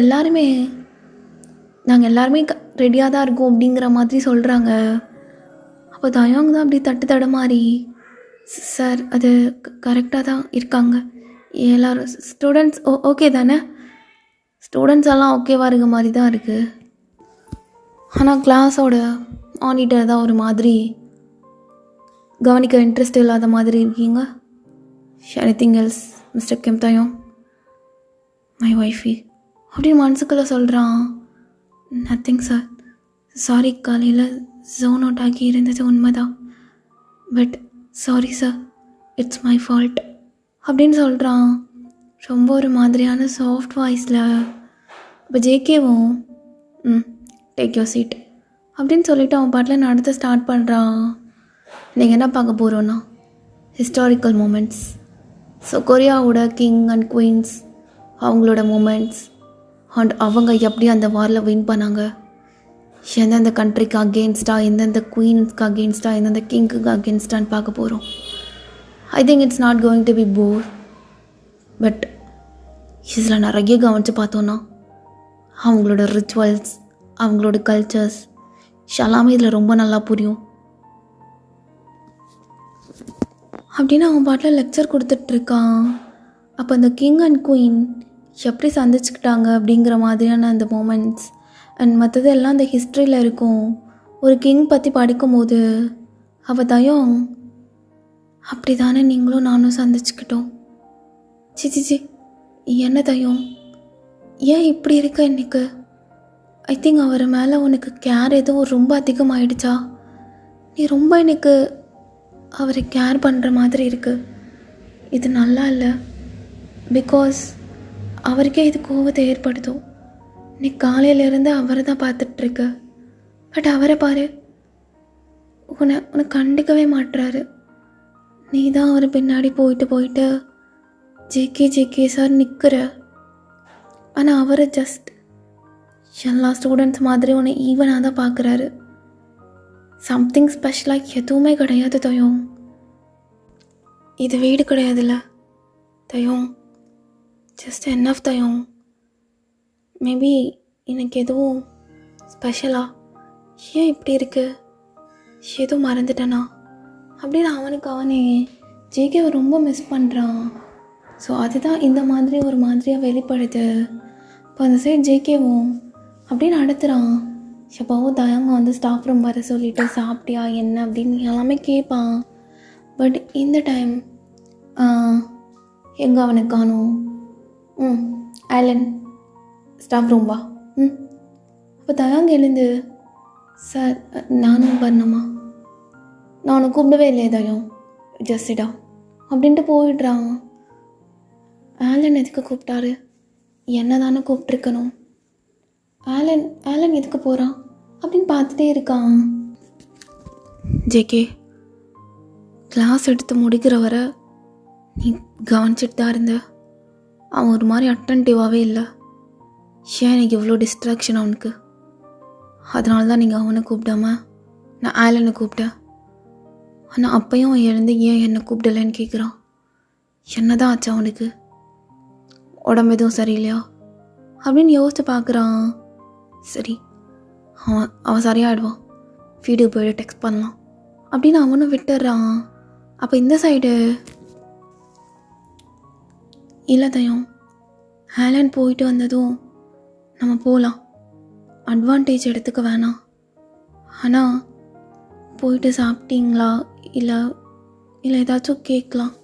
நாங்கள் எல்லாருமே ரெடியாக தான் இருக்கோம் அப்படிங்கிற மாதிரி சொல்கிறாங்க. அப்போ தயங்க தான் அப்படி தட்டு மாதிரி, சார் அது கரெக்டாக தான் இருக்காங்க எல்லோரும் ஸ்டூடெண்ட்ஸ் ஓகே தானே? ஸ்டூடெண்ட்ஸ் எல்லாம் ஓகேவா இருக்க மாதிரி தான் இருக்குது. ஆனால் கிளாஸோட மானிட்டர் தான் ஒரு மாதிரி கவனிக்க இன்ட்ரெஸ்ட் இல்லாத மாதிரி இருக்கீங்க. Anything else Mister Kim Taeyong, my wifey அப்படின்னு மனசுக்குள்ளே சொல்கிறான். நத்திங் சார், சாரி காலையில் ஜோன் அவுட் ஆகி இருந்தது உண்மைதான், but sorry sir, it's my fault அப்படின்னு சொல்கிறான் ரொம்ப ஒரு மாதிரியான சாஃப்ட் வாய்ஸில். இப்போ ஜேகேவும் டேக் யோர் சீட் அப்படின்னு சொல்லிவிட்டு அவன் பாட்டில் நடத்த ஸ்டார்ட் பண்ணுறான். நீங்கள் என்ன பார்க்க போகிறோன்னா ஹிஸ்டாரிக்கல் மூமெண்ட்ஸ். ஸோ கொரியாவோட கிங் அண்ட் குவீன்ஸ் அவங்களோட மூமெண்ட்ஸ் அண்ட் அவங்க எப்படி அந்த வாரில் வின் பண்ணாங்க, எந்தெந்த கண்ட்ரிக்கு அகெயின்ஸ்டாக, எந்தெந்த குவீன்ஸ்க்கு அகெயின்ஸ்டாக, எந்தெந்த கிங்க்கு அகெயின்ஸ்டான்னு பார்க்க போகிறோம். I think it's not going to be bore. But இதில் நிறைய கவனித்து பார்த்தோன்னா அவங்களோட ரிச்சுவல்ஸ், அவங்களோட கல்ச்சர்ஸ் எல்லாமே இதில் ரொம்ப நல்லா புரியும் அப்படின்னு அவன் பாட்டில் லெக்சர் கொடுத்துட்ருக்கான். அப்போ அந்த கிங் அண்ட் குயின் எப்படி சந்திச்சுக்கிட்டாங்க அப்படிங்கிற மாதிரியான அந்த மூமெண்ட்ஸ் அண்ட் மற்றது எல்லாம் அந்த ஹிஸ்ட்ரியில் இருக்கும். ஒரு கிங் பற்றி படிக்கும்போது அவள் தயம் அப்படி தானே நீங்களும் நானும் சந்திச்சுக்கிட்டோம். சி என்ன தயம், ஏன் இப்படி இருக்க இன்னைக்கு? ஐ திங்க் அவர் மேலே உனக்கு கேர் எதுவும் ரொம்ப அதிகமாகிடுச்சா? நீ ரொம்ப எனக்கு அவரை கேர் பண்ணுற மாதிரி இருக்குது. இது நல்லா இல்லை. பிகாஸ் அவருக்கே இது கோவத்தை ஏற்படுத்தும். நீ காலையிலேருந்து அவரை தான் பார்த்துட்ருக்க, பட் அவரை பாரு, உன்னை கண்டிக்கவே மாட்டுறாரு. நீ தான் அவர் பின்னாடி போயிட்டு ஜேகே சார் நிற்கிற. ஆனால் அவர் ஜஸ்ட் எல்லா ஸ்டூடெண்ட்ஸ் மாதிரி உன்னை ஈவனாக தான் பார்க்குறாரு. சம்திங் ஸ்பெஷலாக எதுவுமே கிடையாது தயம். இது வீடு கிடையாதுல்ல தயம், ஜஸ்ட் என்னஃப் தயம். மேபி எனக்கு எதுவும் ஸ்பெஷலா, ஏன் இப்படி இருக்கு, எதுவும் மறந்துட்டேனா அப்படின்னு அவனே ஜேகேவை ரொம்ப மிஸ் பண்ணுறான். ஸோ அதுதான் இந்த மாதிரி ஒரு மாதிரியாக வெளிப்படுது. இப்போ அந்த சைட் ஜேகேவும் அப்படின்னு நடத்துகிறான். எப்போவும் தயங்க வந்து ஸ்டாஃப் ரூம் வர சொல்லிவிட்டு சாப்பிட்டியா என்ன அப்படின்னு எல்லாமே கேட்பான். பட் இந்த டைம் எங்கே அவனுக்கு காணும்? ஆலன் ஸ்டாஃப் ரூம் வா. அப்போ தயங்க எழுந்து, சார் நானும் பண்ணணுமா? நான் உனக்கு கூப்பிடவே இல்லையே தயம், ஜஸ்டிடா அப்படின்ட்டு போயிடுறான். ஆலன் எதுக்கு கூப்பிட்டாரு? என்ன தானே கூப்பிட்ருக்கணும். ஆலன் எதுக்கு போகிறான் அப்படின்னு பார்த்துட்டே இருக்கான். ஜேகே கிளாஸ் எடுத்து முடிக்கிற வரை நீ கவனிச்சிட்டு தான் இருந்த. அவன் ஒரு மாதிரி அட்டன்டிவாகவே இல்லை. ஏன் எனக்கு இவ்வளோ டிஸ்ட்ராக்ஷன் அவனுக்கு? அதனால தான் நீங்கள் அவனை கூப்பிடாம நான் ஆலனை கூப்பிட்டேன். ஆனால் அப்பையும் அவன் எழுந்து ஏன் என்னை கூப்பிடலன்னு கேட்குறான். என்ன தான் ஆச்சு அவனுக்கு? உடம்பு எதுவும் சரியில்லையா அப்படின்னு யோசித்து பார்க்குறான். சரி, அவன் சரியாயிடுவான், வீட்டுக்கு போய்ட்டு டெக்ஸ்ட் பண்ணலாம் அப்படின்னு அவனும் விட்டுடுறான். அப்போ இந்த சைடு இல்லை தயம். ஆலன் போயிட்டு வந்ததும் நம்ம போகலாம், அட்வான்டேஜ் எடுத்துக்க வேணாம். ஆனால் போயிட்டு சாப்பிட்டீங்களா இல்லை இல்லை ஏதாச்சும் கேட்கலாம்.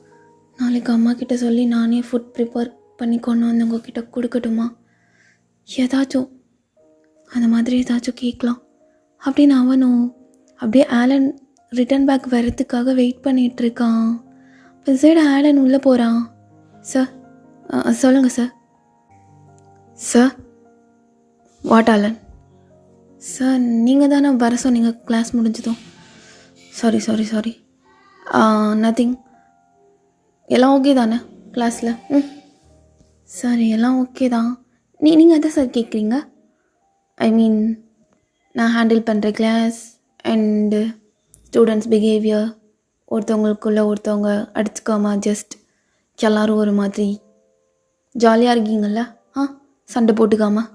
நாளைக்கு அம்மா கிட்ட சொல்லி நானே ஃபுட் ப்ரிப்பேர் பண்ணி கொண்டு வந்து உங்ககிட்ட கொடுக்கட்டுமா, ஏதாச்சும் அந்த மாதிரி ஏதாச்சும் கேட்கலாம் அப்படின்னு அவனும் அப்படியே ஆலன் ரிட்டன் பேக் வர்றதுக்காக வெயிட் பண்ணிகிட்ருக்கான். இப்போ சைடு ஆலன் உள்ளே போகிறான். சார் சொல்லுங்கள் sir. Sir what Allen? Sir நீங்கள் தானே வர சொன்னீங்க கிளாஸ் முடிஞ்சதும். Sorry nothing. எல்லாம் ஓகே தானே கிளாஸில்? சார் எல்லாம் ஓகே தான். நீங்கள் எதை சார் கேட்குறீங்க? ஐ மீன் நான் ஹேண்டில் பண்ணுற கிளாஸ் அண்டு ஸ்டூடெண்ட்ஸ் பிஹேவியர், ஒருத்தவங்களுக்குள்ளே ஒருத்தவங்க அடிச்சுக்காமல் ஜஸ்ட் எல்லோரும் ஒரு மாதிரி ஜாலியாக இருக்கீங்கள, சண்டை போட்டுக்காமல்.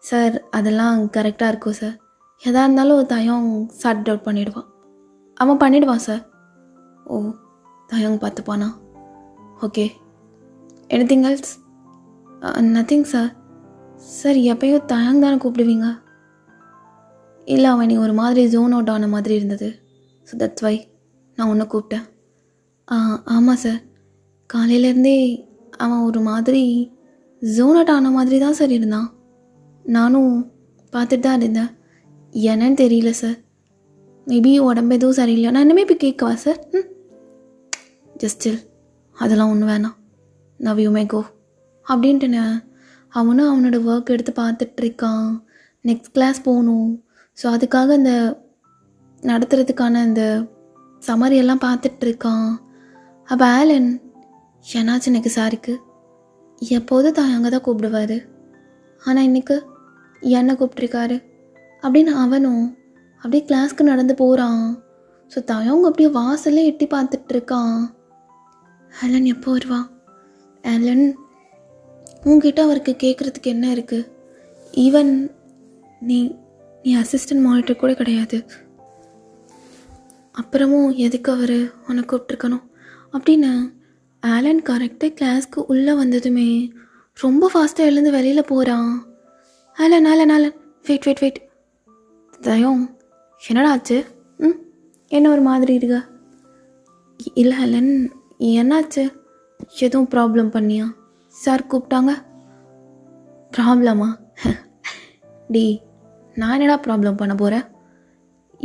சார் அதெல்லாம் கரெக்டாக இருக்கும் சார். எதாக இருந்தாலும் தயம் சார்ட் அவுட் பண்ணிவிடுவான். அவன் பண்ணிவிடுவான் சார். ஓ தயம் பார்த்துப்பானா? Okay. Anything else? Nothing sir. Sir எப்பயும் தயங் தானே கூப்பிடுவீங்க? இல்லை, அவன் நீ ஒரு மாதிரி ஜோன் அவுட் ஆன மாதிரி இருந்தது, ஸோ தட்ஸ் வை நான் உன்னை கூப்பிட்டேன். ஆமாம் சார், காலையிலேருந்தே அவன் ஒரு மாதிரி ஜோன் அவுட் ஆன மாதிரி தான் சார் இருந்தான். நானும் பார்த்துட்டு தான் இருந்தேன். என்னன்னு தெரியல சார். மேபி உடம்பு எதுவும் சரியில்லை. நான் இன்னுமே போய் கேட்கவா சார்? ஜஸ்ட் சில், அதெல்லாம் ஒன்றும் வேணாம். நவ் யூ மே கோ அப்படின்ட்டு அவனும் அவனோட ஒர்க் எடுத்து பார்த்துட்ருக்கான். நெக்ஸ்ட் கிளாஸ் போகணும். ஸோ அதுக்காக இந்த நடத்துறதுக்கான இந்த சமரியெல்லாம் பார்த்துட்ருக்கான். அப்போ ஆலன் என்னாச்சு எனக்கு சாருக்கு எப்போதும் தான் அங்கே தான் கூப்பிடுவார், ஆனால் இன்றைக்கு என்னை கூப்பிட்ருக்காரு அப்படின்னு அவனும் அப்படியே கிளாஸ்க்கு நடந்து போகிறான். ஸோ தயங்க அப்படியே வாசல்லே எட்டி பார்த்துட்ருக்கான். ஆலன் எப்போ வருவான்? ஆலன் உங்ககிட்ட அவருக்கு கேட்குறதுக்கு என்ன இருக்குது? ஈவன் நீ நீ அசிஸ்டன்ட் மானிட்டர் கூட கிடையாது, அப்புறமும் எதுக்கு அவர் உன்னை கூப்பிட்ருக்கணும் அப்படின்னு ஆலன் கரெக்டாக கிளாஸ்க்கு உள்ளே வந்ததுமே ரொம்ப ஃபாஸ்ட்டாக எழுந்து வெளியில் போகிறான். ஆலன் ஆலன் ஆலன் வெயிட் தயம் என்னடா ஆச்சு? என்ன ஒரு மாதிரி இருக்க? இல்லை ஆலன் என்னாச்சு? எதுவும் ப்ராப்ளம் பண்ணியா? சார் கூப்பிட்டாங்க. ப்ராப்ளமா? நான் என்னடா ப்ராப்ளம் பண்ண போகிறேன்?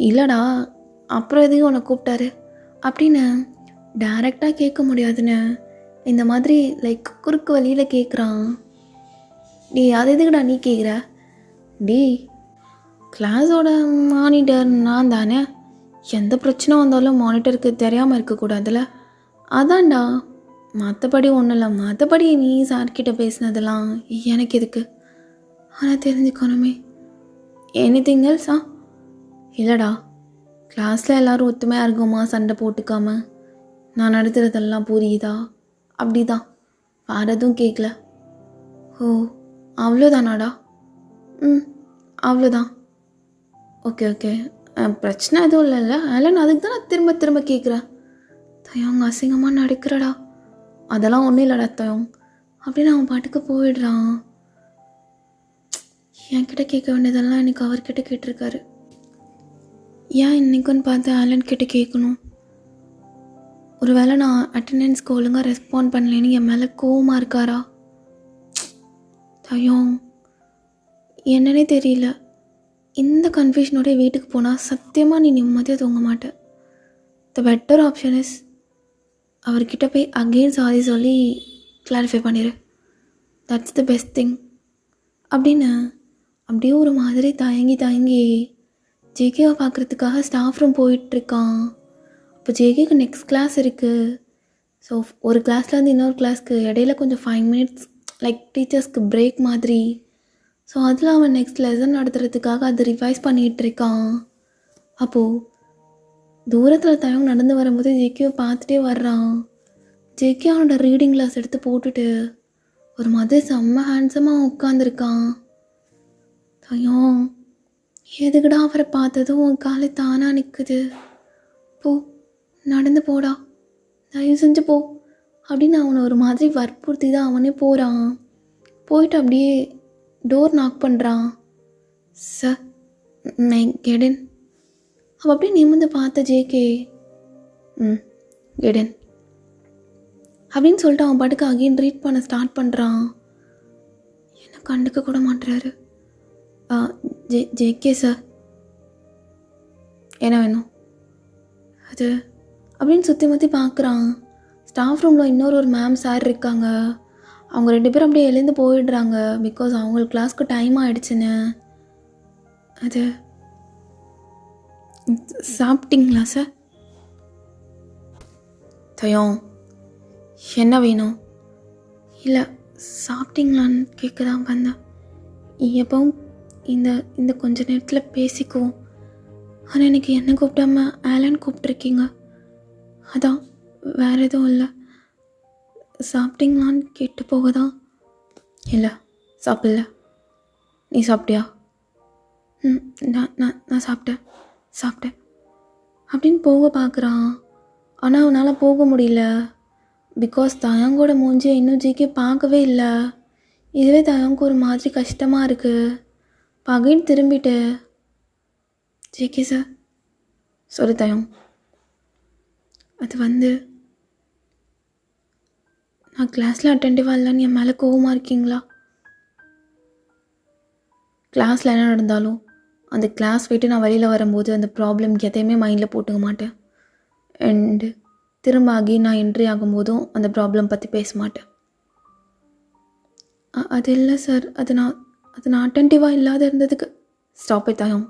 இல்லைடா, அப்புறம் எதையும் உன்னை கூப்பிட்டாரு அப்படின்னு டைரெக்டாக கேட்க முடியாதுன்னு இந்த மாதிரி லைக் குறுக்கு வழியில் கேட்குறான். அது எதுக்குடா நீ கேட்குற? கிளாஸோட மானிட்டர் நான் தானே, எந்த பிரச்சனை வந்தாலும் மானிட்டருக்கு தெரியாமல் இருக்கக்கூடாதுல்ல, அதான்டா. மற்றபடி ஒன்றும் இல்லை. மற்றபடி நீ சார்கிட்ட பேசினதெல்லாம் எனக்கு எதுக்கு? ஆனால் தெரிஞ்சுக்கணுமே. எனிதிங் எல்ஸா? இல்லைடா, கிளாஸில் எல்லோரும் ஒத்துமையாக இருக்குமா, சண்டை போட்டுக்காம நான் நடத்துகிறதெல்லாம் புரியுதா? அப்படி தான், வேறு எதுவும் கேட்கல. ஓ அவ்வளோதானாடா? அவ்வளோதான். ஓகே பிரச்சனை எதுவும் இல்லைல்ல ஆலன்? அதுக்கு தான் நான் திரும்ப கேட்குறேன். தயங்க அசிங்கமாக நடிக்கிறடா. அதெல்லாம் ஒன்றும் இல்லைடா தயம் அப்படின்னு அவன் பாட்டுக்கு போயிடுறான். என்கிட்ட கேட்க வேண்டியதெல்லாம் எனக்கு அவர்கிட்ட கேட்டிருக்காரு. ஏன் இன்றைக்குன்னு பார்த்து ஆலன் கிட்ட கேட்கணும்? ஒரு வேளை நான் அட்டெண்டன்ஸ்க்கு ஒழுங்காக ரெஸ்பாண்ட் பண்ணலேன்னு என் மேலே கோவமாக இருக்காரா? தயம் என்னன்னே தெரியல. இந்த கன்ஃபியூஷனோட வீட்டுக்கு போனால் சத்தியமாக நீ நிம்மதியாக தூங்க மாட்டேன். த பெட்டர் ஆப்ஷன் இஸ் அவர்கிட்ட போய் அகெயின் சாரி சொல்லி கிளாரிஃபை பண்ணிடு. தட்ஸ் த பெஸ்ட் திங் அப்படின்னு அப்படியே ஒரு மாதிரி தயங்கி ஜேகேவை பார்க்குறதுக்காக ஸ்டாஃப் ரூம் போயிட்டுருக்கான். அப்போ ஜேகேக்கு நெக்ஸ்ட் கிளாஸ் இருக்குது. ஸோ ஒரு கிளாஸ்லேருந்து இன்னொரு கிளாஸ்க்கு இடையில கொஞ்சம் 5 minutes லைக் டீச்சர்ஸ்க்கு பிரேக் மாதிரி. ஸோ அதில் அவன் நெக்ஸ்ட் லெசன் நடத்துறதுக்காக அதை ரிவைஸ் பண்ணிகிட்ருக்கான். அப்போது தூரத்தில் தயங்க நடந்து வரும்போது ஜேகேவை பார்த்துட்டே வர்றான். ஜேகே அவனோட ரீடிங் கிளாஸ் எடுத்து போட்டுட்டு ஒரு மாதிரி செம்ம ஹேண்ட்ஸமாக உட்காந்துருக்கான். எதுக்குடா அவரை பார்த்ததும் உன் காலை தானாக நிற்குது? போ, நடந்து போடா, தயவு செஞ்சு போ அப்படின்னு அவனை ஒரு மாதிரி வற்புறுத்தி தான் அவனே போகிறான். போயிட்டு அப்படியே டோர் நாக் பண்ணுறான். சார், மை கெடன். அவள் அப்படியே நிமிர்ந்து பார்த்த ஜேகே, கெடன் அப்படின்னு சொல்லிட்டு அவன் பாட்டுக்கு அகைன் ரீட் பண்ண ஸ்டார்ட் பண்ணுறான். என்ன கண்டுக்க கூட மாட்டுறாரு. ஜேகே சார், என்ன வேணும் அது அப்படின்னு சுற்றி முற்றி பார்க்குறான். ஸ்டாஃப் ரூமில் இன்னொரு மேம் சார் இருக்காங்க. அவங்க 2 பேரும் அப்படியே எழுந்து போயிடுறாங்க. பிகாஸ் அவங்களுக்கு கிளாஸ்க்கு டைம் ஆகிடுச்சுன்னு. அது சாப்பிட்டீங்களா சார்? தயம், என்ன வேணும்? இல்லை, சாப்பிட்டீங்களான்னு கேட்க தான் வந்தேன். எப்பவும் இந்த கொஞ்ச நேரத்தில் பேசிக்குவோம். ஆனால் எனக்கு என்ன கூப்பிட்டாம ஆலன் கூப்பிட்ருக்கீங்க. அதான், வேறு எதுவும் இல்லை. சாப்பிட்டீங்களான்னு கேட்டு போக தான். இல்லை, சாப்பிடல. நீ சாப்பிட்டியா? நான் சாப்பிட்டேன் அப்படின்னு போக பார்க்குறான். ஆனால் அவனால் போக முடியல. பிகாஸ் தயங்கோட மூஞ்சியை இன்னும் ஜிகே பார்க்கவே இல்லை. இதுவே தயங்கு ஒரு மாதிரி கஷ்டமாக இருக்குது. பகைன்னு திரும்பிட்டு, ஜிகே சார், சொல்லு தயம். அது நான் கிளாஸில் அட்டென்டிவாக இல்லைன்னு என் மேலே கோவமாக இருக்கீங்களா? கிளாஸில் என்ன நடந்தாலும் அந்த கிளாஸ் போய்ட்டு நான் வெளியில் வரும்போது அந்த ப்ராப்ளம் எதையுமே மைண்டில் போட்டுக்க மாட்டேன். அண்டு திரும்ப ஆகி நான் என்ட்ரி ஆகும்போதும் அந்த ப்ராப்ளம் பற்றி பேச மாட்டேன். அது இல்லை சார், அது நான் அட்டென்டிவாக இல்லாத இருந்ததுக்கு. Stop it Taeyong.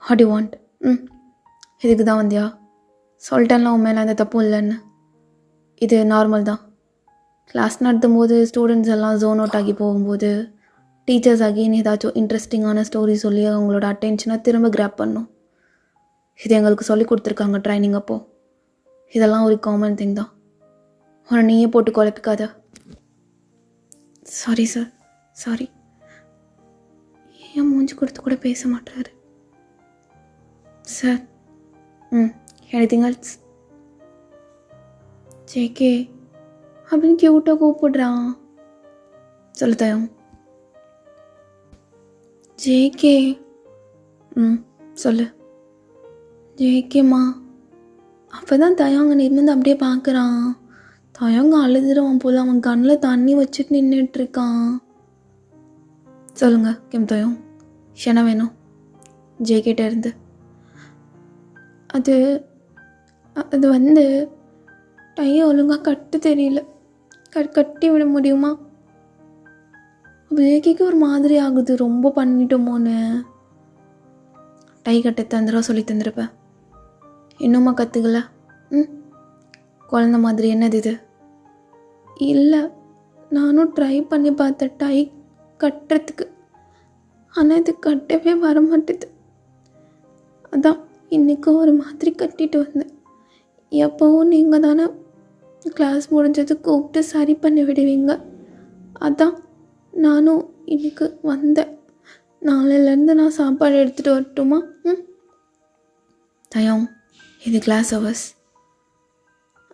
What you want? இதுக்கு தான் வந்தியா? சொல்லிட்டேன்ல உன் மேலே அந்த தப்பும் இல்லைன்னு. இது நார்மல் தான். கிளாஸ் நடத்தும் போது ஸ்டூடெண்ட்ஸ் எல்லாம் ஜோன் அவுட் ஆகி போகும்போது டீச்சர்ஸ் அகெயின் ஏதாச்சும் இன்ட்ரெஸ்டிங்கான ஸ்டோரி சொல்லி அவங்களோட அட்டென்ஷனை திரும்ப கிராப் பண்ணும். இது எங்களுக்கு சொல்லி கொடுத்துருக்காங்க ட்ரைனிங் அப்போது. இதெல்லாம் ஒரு காமன் திங் தான். உன்னை நீயே போட்டு குழப்பிக்காத. Sorry sir, sorry. ஏன் மூஞ்சி கொடுத்து கூட பேச மாட்டாரு சார்? Anything else? ஜேகே அப்படின்னு கியூட்டாக கூப்பிடுறான். சொல்லு தயம். ஜேகே. சொல்லு ஜேகேம்மா. அப்போ தான் தயங்க நின்று அப்படியே பார்க்குறான். தயங்க அழுதுருவான் போல். அவன் கண்ணில் தண்ணி வச்சுட்டு நின்றுட்டுருக்கான். சொல்லுங்க கிம் தயம், என்ன வேணும்? ஜேகேட்ட இருந்து. அது டையை ஒழுங்காக கட்ட தெரியல. கட்டி விட முடியுமா? ஜேகேக்கு ஒரு மாதிரி ஆகுது, ரொம்ப பண்ணிட்டோமோன்னு. டை கட்ட தந்துடுவா சொல்லி தந்துருப்பேன். இன்னுமா கற்றுக்கல? குழந்த மாதிரி என்னது இது? இல்லை, நானும் ட்ரை பண்ணி பார்த்தேன் டை கட்டுறதுக்கு. ஆனால் இது கட்டவே வர மாட்டேது. அதான் இன்றைக்கும் ஒரு மாதிரி கட்டிட்டு வந்தேன். எப்போவும் நீங்கள் தானே கிளாஸ் முடிஞ்சது கூப்பிட்டு சரி பண்ணி விடுவீங்க. அதான் நானும் இன்னைக்கு வந்தேன். நாளையிலேருந்து நான் சாப்பாடு எடுத்துகிட்டு வரட்டுமா? தயம், இது கிளாஸ் ஹவர்ஸ்.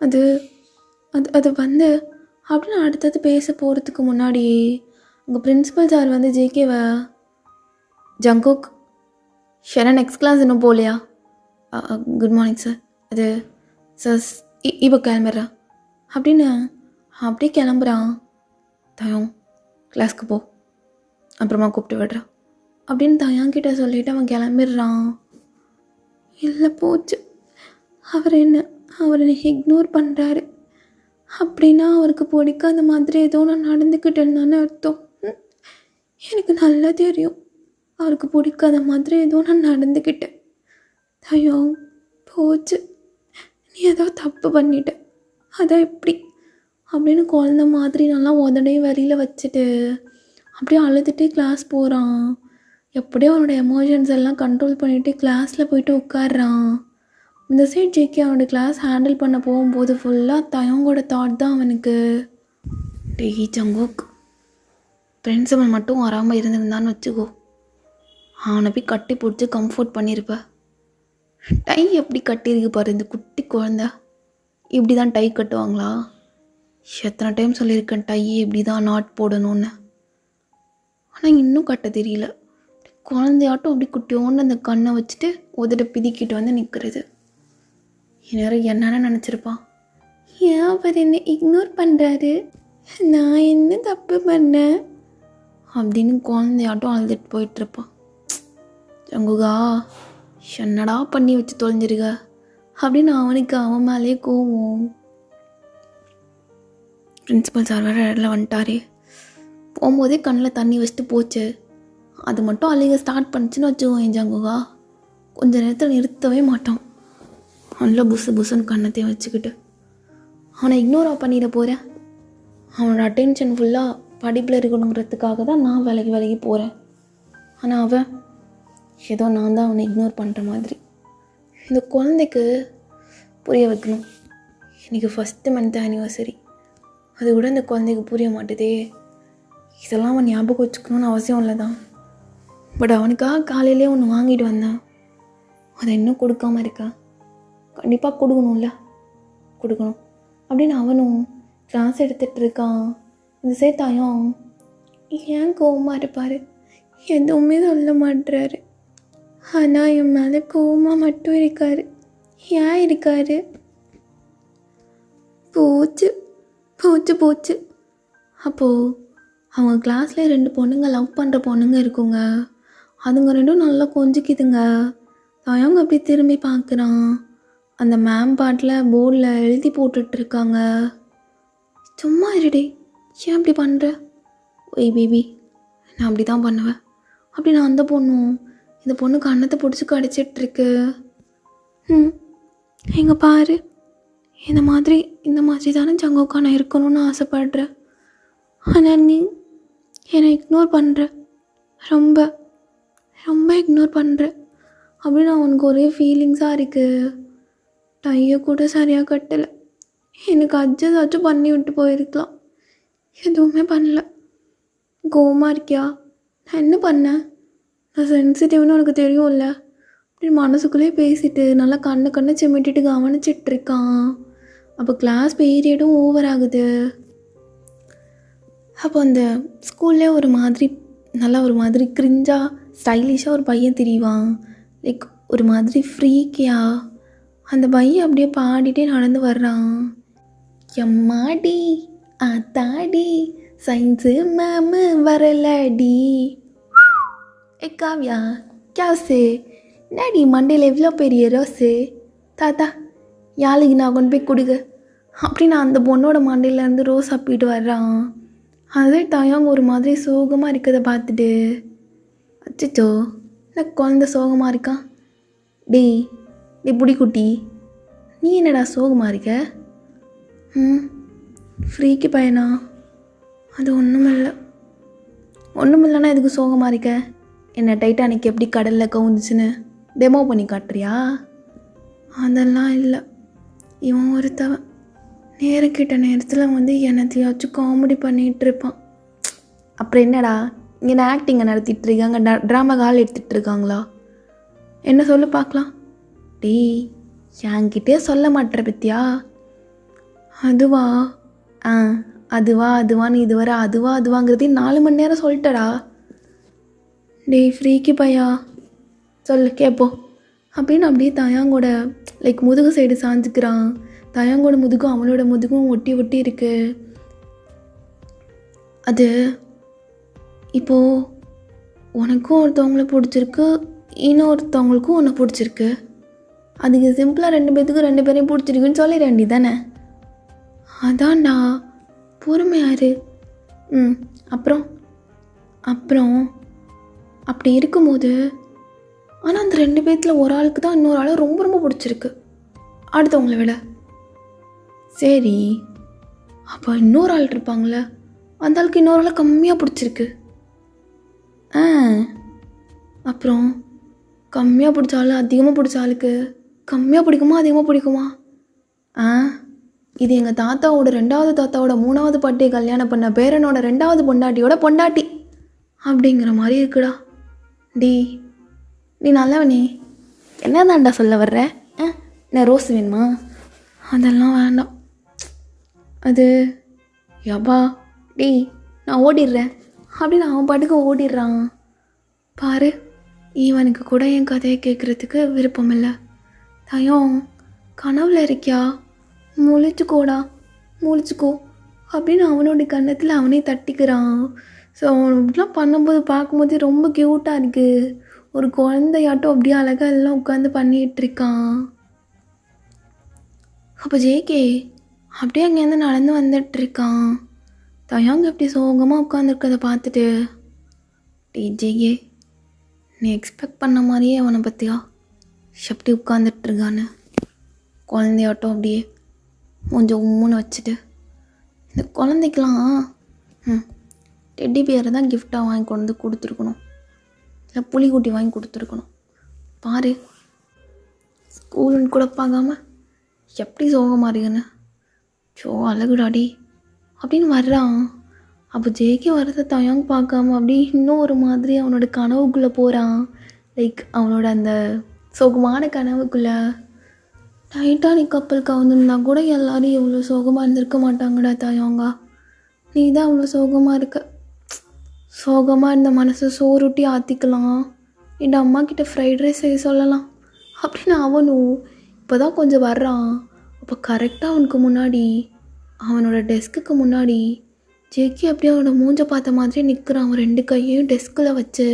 அது அப்படின்னு அடுத்தது பேச போகிறதுக்கு முன்னாடி உங்கள் பிரின்ஸிபல் சார் ஜேகேவை, ஜங்குக் ஷெரன் நெக்ஸ்ட் கிளாஸ் இன்னும் போகலையா? Good morning sir. அது சார் இப்போ கிளம்பிட்றா அப்படின்னு அப்படியே கிளம்புறான். தயம், கிளாஸ்க்கு போ, அப்புறமா கூப்பிட்டு விடுறான் அப்படின்னு தயாங்கிட்ட சொல்லிவிட்டு அவன் கிளம்பிடுறான். இல்லை போச்சு, அவர் என்னை இக்னோர் பண்ணுறாரு. அப்படின்னா அவருக்கு பிடிக்காத மாதிரி ஏதோ நான் நடந்துக்கிட்டேன்னு அர்த்தம். எனக்கு நல்லா தெரியும் அவருக்கு பிடிக்காத மாதிரி ஏதோ நான் நடந்துக்கிட்டேன். ஐயோ போச்சு, நீ ஏதோ தப்பு பண்ணிட்ட, அதான் எப்படி அப்படின்னு குழந்த மாதிரி நல்லா உதடையும் வெளியில் வச்சுட்டு அப்படியே அழுதுகிட்டே கிளாஸ் போகிறான். எப்படியோ அவனோட எமோஷன்ஸ் எல்லாம் கண்ட்ரோல் பண்ணிவிட்டு கிளாஸில் போயிட்டு உட்காடுறான். இந்த சைட் ஜேகே அவனோட கிளாஸ் ஹேண்டில் பண்ண போகும்போது ஃபுல்லாக தயங்கோட தாட் தான் அவனுக்கு. டேய் ஜங்குக், பிரின்சிபல் மட்டும் வராமல் இருந்திருந்தான்னு வச்சுக்கோ, அவனை போய் கட்டி பிடிச்சி கம்ஃபர்ட் பண்ணியிருப்ப. டை எப்படி கட்டியிருக்கு பாரு இந்த குட்டி குழந்த. இப்படி தான் டை கட்டுவாங்களா? எத்தனை டைம் சொல்லியிருக்கேன் டை இப்படி தான் நாட் போடணும்னு. ஆனால் இன்னும் கட்ட தெரியல. குழந்தையாட்டம் அப்படி குட்டியோன்னு அந்த கண்ணை வச்சுட்டு உதட்ட பிதிக்கிட்டு வந்து நிற்கிறது. இந்நேரம் என்னென்ன நினச்சிருப்பான்? ஏன் அவர் என்னை இக்னோர் பண்ணுறாரு, நான் என்ன தப்பு பண்ணேன் அப்படின்னு குழந்தையாட்டம் அழுதுட்டு போயிட்டுருப்பான். ஜங்குகா என்னடா பண்ணி வச்சு தொலைஞ்சிருக்க அப்படின்னு அவனுக்கு அவன் மேலே கோவம். பிரின்சிபல் சார் வேறு இடத்துல வந்துட்டாரே. போகும்போதே கண்ணில் தண்ணி வச்சுட்டு போச்சு. அது மட்டும் அழுக ஸ்டார்ட் பண்ணிச்சுன்னு வச்சுக்கோங்க ஜங்குகா, கொஞ்சம் நேரத்தில் நிறுத்தவே மாட்டான். நல்லா புசு புசுன்னு கண்ணத்தையும் வச்சுக்கிட்டு அவனை இக்னோராக பண்ணிட போகிறேன். அவனோட அட்டென்ஷன் ஃபுல்லாக படிப்பில் இருக்கணுங்கிறதுக்காக தான் நான் விலகி போகிறேன். ஆனால் அவன் ஏதோ நான் தான் அவனை இக்னோர் பண்ணுற மாதிரி. இந்த குழந்தைக்கு புரிய வைக்கணும். இன்றைக்கி ஃபஸ்ட்டு மந்த் ஆனிவர்சரி, அது கூட இந்த குழந்தைக்கு புரிய மாட்டுதே. இதெல்லாம் அவன் ஞாபகம் வச்சுக்கணுன்னு அவசியம் இல்லை தான். பட் அவனுக்காக காலையிலே ஒன்று வாங்கிட்டு வந்தேன், அதை இன்னும் கொடுக்காம இருக்கா. கண்டிப்பாக கொடுக்கணும்ல, கொடுக்கணும் அப்படின்னு அவனும் கிளாஸ் எடுத்துகிட்டு இருக்கான். இந்த சேர்த்தாயும் ஏன் கோவமாக இருப்பார், எதுவுமே சொல்ல மாட்டுறாரு. ஆனால் என் மேலே கோவமாக மட்டும் இருக்கார். ஏன் இருக்கார்? போச்சு போச்சு போச்சு. அப்போது அவங்க கிளாஸில் 2 பொண்ணுங்க லவ் பண்ணுற பொண்ணுங்க இருக்குங்க. அதுங்க 2 நல்லா கொஞ்சிக்குதுங்க. தயங்க அப்படி திரும்பி பார்க்குறான். அந்த மேம் பாட்டில் போர்டில் எழுதி போட்டுட்ருக்காங்க. சும்மா இருடே, ஏன் அப்படி பண்ணுற? ஒய் பேபி, நான் அப்படி தான் பண்ணுவேன் அப்படி நான் அந்த பொண்ணும் இந்த பொண்ணு கண்ணத்தை பிடிச்சி கடிச்சிட்ருக்கு. எங்கே பாரு, இந்த மாதிரி தானே ஜங்கோக்கா நான் இருக்கணும்னு ஆசைப்படுறேன். ஆனால் நீ என்னை இக்னோர் பண்ணுற, ரொம்ப ரொம்ப இக்னோர் பண்ணுற அப்படின்னு அவனுக்கு ஒரே ஃபீலிங்ஸாக இருக்குது. டையை கூட சரியாக கட்டலை. எனக்கு அட்ஜஸ்டாச்சும் பண்ணி விட்டு போயிருக்கலாம், எதுவுமே பண்ணல. கோவமாக இருக்கியா? நான் என்ன பண்ணேன்? நான் சென்சிட்டிவ்னு உனக்கு தெரியும்ல அப்படின்னு மனசுக்குள்ளேயே பேசிட்டு நல்லா கண்ணை சிமிட்டிட்டு கவனிச்சிட்ருக்கான். அப்போ கிளாஸ் பீரியடும் ஓவர் ஆகுது. அப்போ அந்த ஸ்கூல்லே ஒரு மாதிரி கிரிஞ்சாக ஸ்டைலிஷாக ஒரு பையன் தெரிவான். லைக் ஒரு மாதிரி ஃப்ரீக்கியாக அந்த பையன் அப்படியே பாடிட்டே நடந்து வர்றான். எம்மாடி ஆத்தாடி சயின்ஸு மேமு வரலடி. ஏ காவ்யா, கேஸு என்னடி மண்டையில் எவ்வளோ பெரிய ரோஸு, தாத்தா யாளுக்கு நான் கொண்டு போய் கொடுக்க அப்படின்னு அந்த பொண்ணோட மண்டையிலேருந்து ரோஸ் அப்பிட்டு வர்றான். அதே தயங்க ஒரு மாதிரி சோகமாக இருக்கிறத பார்த்துட்டு, அச்சோ என்ன குழந்த சோகமாக இருக்கான். டேய் புடிக்குட்டி, நீ என்னடா சோகமாக இருக்க? ஃப்ரீக்கு பையனா? அது ஒன்றுமில்லைன்னா எதுக்கு சோகமாக இருக்க? என்ன டைட்டானிக் எப்படி கடலில் கவுந்துச்சுன்னு டெமோ பண்ணி காட்டுறியா? அதெல்லாம் இல்லை. இவன் ஒருத்தவன் நேரக்கிட்ட நேரத்தில் வந்து என்னத்தையாச்சும் காமெடி பண்ணிகிட்டு இருப்பான். அப்புறம் என்னடா இங்கே நான் ஆக்டிங்கை நடத்திட்டு இருக்காங்க, ட்ராமா கால் எடுத்துகிட்டு இருக்காங்களா? என்ன சொல்லு பார்க்கலாம். டேய் என்கிட்டே சொல்ல மாட்டேற பத்தியா? அதுவா அதுவான்னு இதுவரை அதுவாங்கிறதே 4 மணி நேரம் சொல்லிட்டடா. டேய் ஃப்ரீக்கு பையா சொல்லு கேட்போம் அப்படின்னு அப்படியே தயாங்கோட லைக் முதுகு சைடு சாஞ்சுக்கிறான். தயாங்கோட முதுகும் அவளோட முதுகும் ஒட்டி இருக்கு. அது இப்போது உனக்கும் ஒருத்தவங்கள பிடிச்சிருக்கு, இன்னொருத்தவங்களுக்கும் ஒன்று பிடிச்சிருக்கு. அதுக்கு சிம்பிளாக 2 பேர்த்துக்கும் 2 பேரையும் பிடிச்சிருக்குன்னு சொல்லிட வேண்டி தானே? அதான்டா பொறுமையாரு. அப்புறம் அப்படி இருக்கும்போது ஆனால் அந்த 2 பேர்த்தில் ஒரு ஆளுக்கு தான் இன்னொரு ஆளை ரொம்ப ரொம்ப பிடிச்சிருக்கு அடுத்தவங்கள விட. சரி அப்போ இன்னொரு ஆள் இருப்பாங்களே, அந்த ஆளுக்கு இன்னொரு ஆளை கம்மியாக பிடிச்சிருக்கு. அப்புறம் கம்மியாக பிடிச்ச ஆள் அதிகமாக பிடிச்ச ஆளுக்கு கம்மியாக பிடிக்குமா அதிகமாக பிடிக்குமா? இது எங்கள் தாத்தாவோட 2வது தாத்தாவோட 3வது பாட்டியை கல்யாணம் பண்ண பேரனோட 2வது பொண்டாட்டியோட பொண்டாட்டி அப்படிங்கிற மாதிரி இருக்குடா. நீ நல்லவனே, என்ன தாண்டா சொல்ல வர்ற? நான் ரோஸ் வேணுமா? அதெல்லாம் வேண்டாம். அது யப்பா டேய் நான் ஓடிடுறேன் அப்படின்னு அவன் பாட்டுக்கு ஓடிடுறான். பாரு, இவனுக்கு கூட என் கதையை கேட்குறதுக்கு விருப்பம் இல்லை. தயம் கனவுல இருக்கியா? முழிச்சுக்கோடா, முழிச்சுக்கோ அப்படின்னு அவனோட கன்னத்தில் அவனே தட்டிக்கிறான். ஸோ அவனுக்குலாம் பண்ணும்போது பார்க்கும்போது ரொம்ப க்யூட்டாக இருக்குது. ஒரு குழந்தையாட்டம் அப்படியே அழகாக எல்லாம் உட்காந்து பண்ணிகிட்ருக்கான். அப்போ ஜேகே அப்படியே அங்கேருந்து நடந்து வந்துட்டுருக்கான். தயாங்க எப்படி சோகமாக உட்காந்துருக்கதை பார்த்துட்டு, டே ஜேகே நீ எக்ஸ்பெக்ட் பண்ண மாதிரியே அவனை பற்றியா எப்படி உட்காந்துட்ருக்கான்னு குழந்தையாட்டம் அப்படியே கொஞ்சம் உம்முன்னு வச்சுட்டு, இந்த குழந்தைக்கெலாம் டெட்டி பியரை தான் கிஃப்டாக வாங்கி கொண்டு வந்து கொடுத்துருக்கணும், இல்லை புலிக்குட்டி வாங்கி கொடுத்துருக்கணும். பாரு, ஸ்கூலுன்னு கூட பார்க்காம எப்படி சோகமாக இருக்குன்னு. ஸோ அழகுடாடி அப்படின்னு வர்றான். அப்போ ஜேகே வர்றதை தயாங்க பார்க்காம அப்படி இன்னும் ஒரு மாதிரி அவனோட கனவுக்குள்ளே போகிறான். லைக் அவனோட அந்த சோகமான கனவுக்குள்ளே. டைட்டானிக் கப்பல் கவுந்துருந்தா கூட எல்லோரும் எவ்வளோ சோகமாக இருந்திருக்க மாட்டாங்கடா தயாங்கா. நீ தான் அவ்வளோ சோகமாக இருக்க. சோகமாக இருந்த மனசை சோறுட்டி ஆற்றிக்கலாம். என் அம்மா கிட்ட ஃப்ரைட் ரைஸ் செய்ய சொல்லலாம் அப்படின்னு அவனும் இப்போ தான் கொஞ்சம் வர்றான். அப்போ கரெக்டாக அவனுக்கு முன்னாடி, அவனோட டெஸ்க்குக்கு முன்னாடி ஜேகே அப்படியே அவனோட மூஞ்சை பார்த்த மாதிரி நிற்கிறான். அவன் 2 கையையும் டெஸ்கில் வச்சு.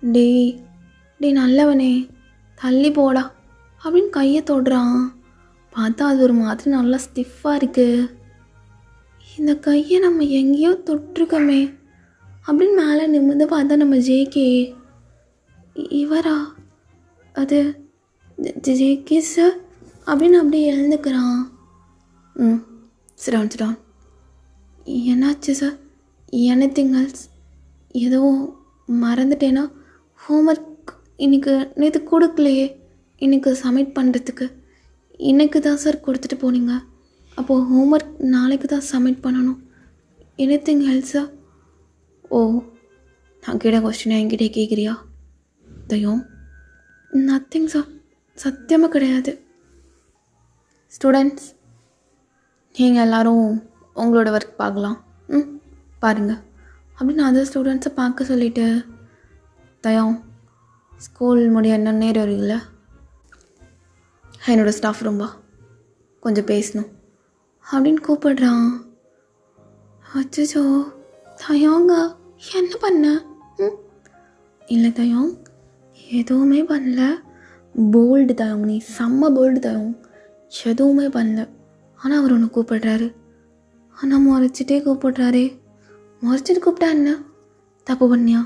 டேய் நல்லவனே தள்ளி போடா அப்படின்னு கையை தொடுறான். பார்த்தா அது ஒரு மாதிரி நல்லா ஸ்டிஃபாக இருக்குது. இந்த கையை நம்ம எங்கேயோ தொட்டிருக்கோமே அப்படின்னு மேலே நிமிர்ந்து பார்த்தா நம்ம ஜேகே. இவரா? அது ஜேகே சார் அப்படின்னு அப்படியே எழுந்துக்கிறான். சிடான். என்னாச்சு சார்? Anything else? ஏதோ மறந்துட்டேன்னா? ஹோம்ஒர்க் இன்றைக்கி நேற்று கொடுக்கலையே, இன்றைக்கி சப்மிட் பண்ணுறதுக்கு. இன்றைக்கு தான் சார் கொடுத்துட்டு போனீங்க. அப்போது ஹோம்ஒர்க் நாளைக்கு தான் சப்மிட் பண்ணணும். எனிதிங் எல்ஸா? ஓ, நான் கேட்ட கொஸ்டினை என்கிட்ட கேட்குறியா? தயம் நத்திங் சார், சத்தியமாக கிடையாது. ஸ்டூடெண்ட்ஸ், நீங்கள் எல்லோரும் உங்களோட ஒர்க் பார்க்கலாம். பாருங்கள் அப்படின்னு அதர் ஸ்டூடெண்ட்ஸை பார்க்க சொல்லிவிட்டு, தயம் ஸ்கூல் முடிய என்ன நேரம் இருக்குல்ல, என்னோடய ஸ்டாஃப் ரூம்பா கொஞ்சம் பேசணும் அப்படின்னு கூப்பிடுறான். அச்சோ தயாங்க என்ன பண்ண? இல்லை தயம் எதுவுமே பண்ணல. போல்டு தயம், நீ செம்ம போல்டு தயம், எதுவுமே பண்ணல. ஆனால் அவர் ஒன்று கூப்பிடுறாரு. ஆனால் முறைச்சிட்டே கூப்பிடுறாரே. முறைச்சிட்டு கூப்பிட்டா என்ன? தப்பு பண்ணியா?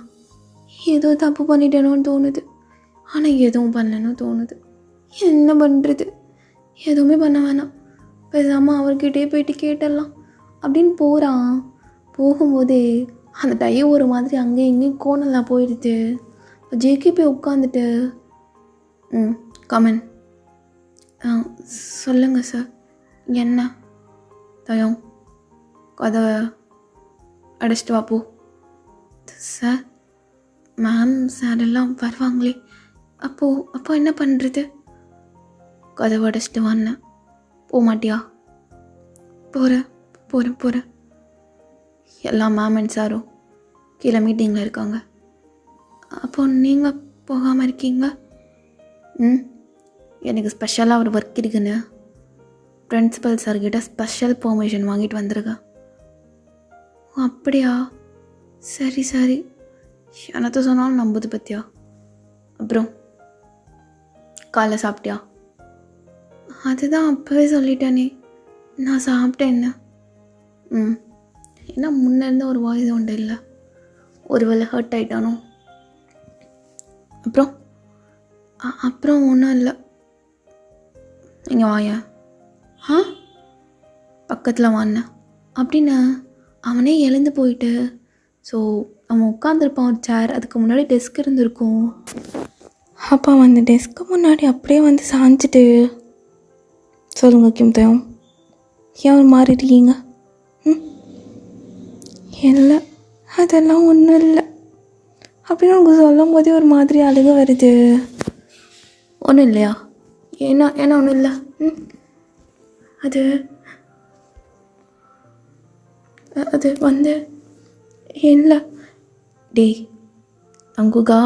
ஏதோ தப்பு பண்ணிட்டேனோன்னு தோணுது, ஆனால் எதுவும் பண்ணலன்னு தோணுது. என்ன பண்ணுறது? எதுவுமே பண்ண வேணாம், பேசாமல் அவர்கிட்டே போயிட்டு கேட்டலாம் அப்படின்னு போகிறான். போகும்போதே அந்த டை ஒரு மாதிரி அங்கேயும் இங்கேயும் கோணலாம் போயிடுது. இப்போ ஜேகே போய் உட்காந்துட்டு, கமன். சொல்லுங்கள் சார். என்ன தயம்? கதவை அடைச்சிட்டு வாப்போ. சார், மேம் சார் எல்லாம் வருவாங்களே, அப்போ என்ன பண்ணுறது? கதவை அடைச்சிட்டு வான்னேன். போக மாட்டியா? போகிறேன். எல்லா மேம் அண்ட் சாரும் கீழே மீட்டிங்கில் இருக்காங்க. அப்போ நீங்கள் போகாமல் இருக்கீங்க? எனக்கு ஸ்பெஷலாக ஒரு ஒர்க் இருக்குன்னு பிரின்ஸிபல் சார்கிட்ட ஸ்பெஷல் பெர்மிஷன் வாங்கிட்டு வந்திருக்கேன். அப்படியா? சரி. என்னத்த சொன்னாலும் நம்புது பற்றியா? அப்புறம் காலைல சாப்பிட்டியா? அதுதான் அப்போவே சொல்லிட்டேனே, நான் சாப்பிட்டேன். ஏன்னா முன்னே இருந்த ஒரு வாய்ஸ் ஒன்று இல்லை, ஒரு வேளை ஹர்ட் ஆகிட்டானோ? அப்புறம் ஒன்றும் இல்லை. இங்கே வாயா. பக்கத்தில் வாண்ண அப்படின்னு அவனே எழுந்து போயிட்டு. ஸோ அவன் உட்காந்துருப்பான் ஒரு சேர், அதுக்கு முன்னாடி டெஸ்க் இருந்திருக்கும். அப்போ அவன் அந்த டெஸ்க்கு முன்னாடி அப்படியே வந்து சாஞ்சிட்டு, சொல்லுங்க கிம் தயம், ஏன் ஒரு மாதிரி இருக்கீங்க? இல்லை, அதெல்லாம் ஒன்றும் இல்லை அப்படின்னு உனக்கு சொல்லும் போதே ஒரு மாதிரி அழுக வருது. ஒன்றும் இல்லையா? ஏன்னா ஒன்றும் இல்லை. அது அது வந்து இல்லை. டேய் அங்குகா,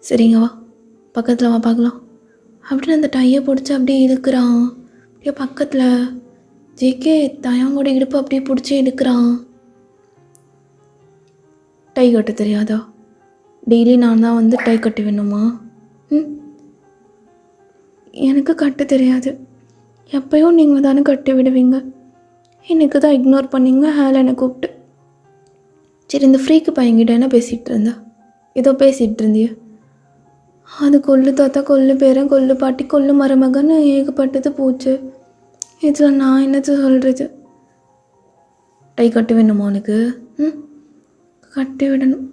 சரிங்க வா பக்கத்தில் வா பார்க்கலாம் அப்படின்னு அந்த டையை பிடிச்சி அப்படியே இழுக்கிறான். அப்படியே பக்கத்தில் ஜேகே தயாங்கோட இடுப்பு அப்படியே பிடிச்சி இழுக்கிறான். டை கட்ட தெரியாதா? டெய்லி நான் தான் வந்து டை கட்டி வேணுமா? எனக்கு கட்ட தெரியாது. எப்பயும் நீங்கள் தானே கட்டி விடுவீங்க. எனக்கு தான் இக்னோர் பண்ணிங்க ஹேலனை கூப்பிட்டு. சரி இந்த ஃப்ரீக்கு பையன்கிட்ட என்ன பேசிகிட்டு இருந்தா? ஏதோ பேசிகிட்டு இருந்திய. அது கொல்லு தாத்தா, கொல்லு பேரன், கொல்லு பாட்டி, கொல்லு மருமகன்னு ஏகப்பட்டது போச்சு. இதில் நான் என்னது சொல்கிறது? டை கட்டி வேணுமா உனக்கு? கட்டி விடணும்.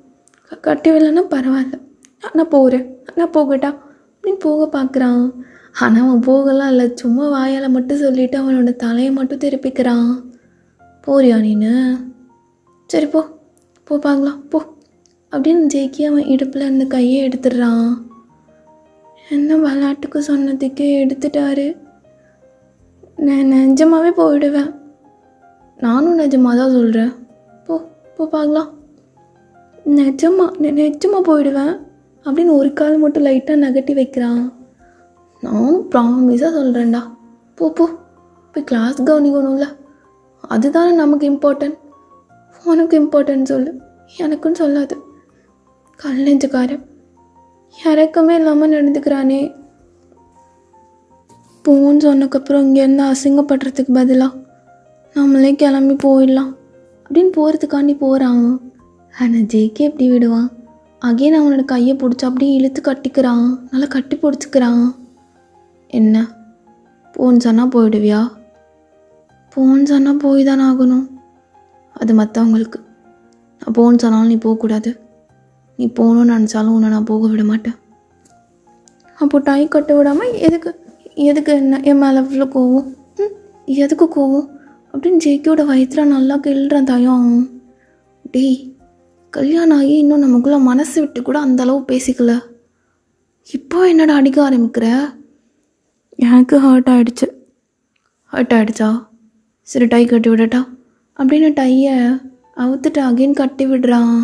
கட்டி விடலன்னா பரவாயில்ல, நான் போகிறேன், நான் போகட்டா அப்படின்னு போக பார்க்குறான். ஆனால் அவன் போகலாம் இல்லை, சும்மா வாயால் மட்டும் சொல்லிவிட்டு அவனோட தலையை மட்டும் திருப்பிக்கிறான். போறியா நீனு? சரி போ பார்க்கலாம் போ அப்படின்னு ஜெயிக்கி அவன் இடுப்பில் இருந்த கையை எடுத்துடுறான். என்ன விளையாட்டுக்கு சொன்னதுக்கே எடுத்துட்டாரு. நான் நிஜமாகவே போயிடுவேன். நானும் நிஜமாக தான் சொல்கிறேன். போ பார்க்கலாம். நிஜமாக போயிடுவேன் அப்படின்னு ஒரு கால் மட்டும் லைட்டாக நகட்டி வைக்கிறான். நானும் ப்ராமிஸாக சொல்கிறேன்டா. போய் கிளாஸ் கவனிக்கணும்ல, அதுதானே நமக்கு இம்பார்ட்டன்ட். உனக்கு இம்பார்ட்டன்ட் சொல்லு, எனக்குன்னு சொல்லாது. கல்லெஞ்சுக்காரன் இறக்கமே இல்லாமல் நடந்துக்கிறானே. போன்னு சொன்னதுக்கப்புறம் இங்கேருந்து அசிங்கப்படுறதுக்கு பதிலாக நம்மளே கிளம்பி போயிடலாம் அப்படின்னு போகிறதுக்காண்டி போகிறான். ஆனால் ஜேகே எப்படி விடுவான்? அகைன் அவனோட கையை பிடிச்சி அப்படியே இழுத்து கட்டிக்கிறான். நல்லா கட்டி பிடிச்சிக்கிறான். என்ன போன்னு சொன்னால் போயிடுவியா? போன்னு சொன்னால் போய் தானே ஆகணும். அது மற்றவங்களுக்கு. நான் போன்னு சொன்னாலும் நீ போகக்கூடாது. நீ போகணுன்னு நினச்சாலும் உன்னை நான் போக விட மாட்டேன். அப்போ டை கட்ட விடாமல் எதுக்கு என்ன என் மேலே அவ்வளோ கோவம்? எதுக்கு கோவம் அப்படின்னு ஜேக்கியோட வயிற்றுல நல்லா கிள்றான் தயம். டேய் கல்யாணம் ஆகி இன்னும் நமக்குள்ளே மனசு விட்டு கூட அந்தளவு பேசிக்கல. இப்போ என்னடா அடிக்க ஆரம்பிக்கிற? எனக்கு ஹர்ட் ஆகிடுச்சா? சரி டை கட்டி விடட்டா அப்படின்னு டையை அவுத்துட்டு அகைன் கட்டி விடுறான்.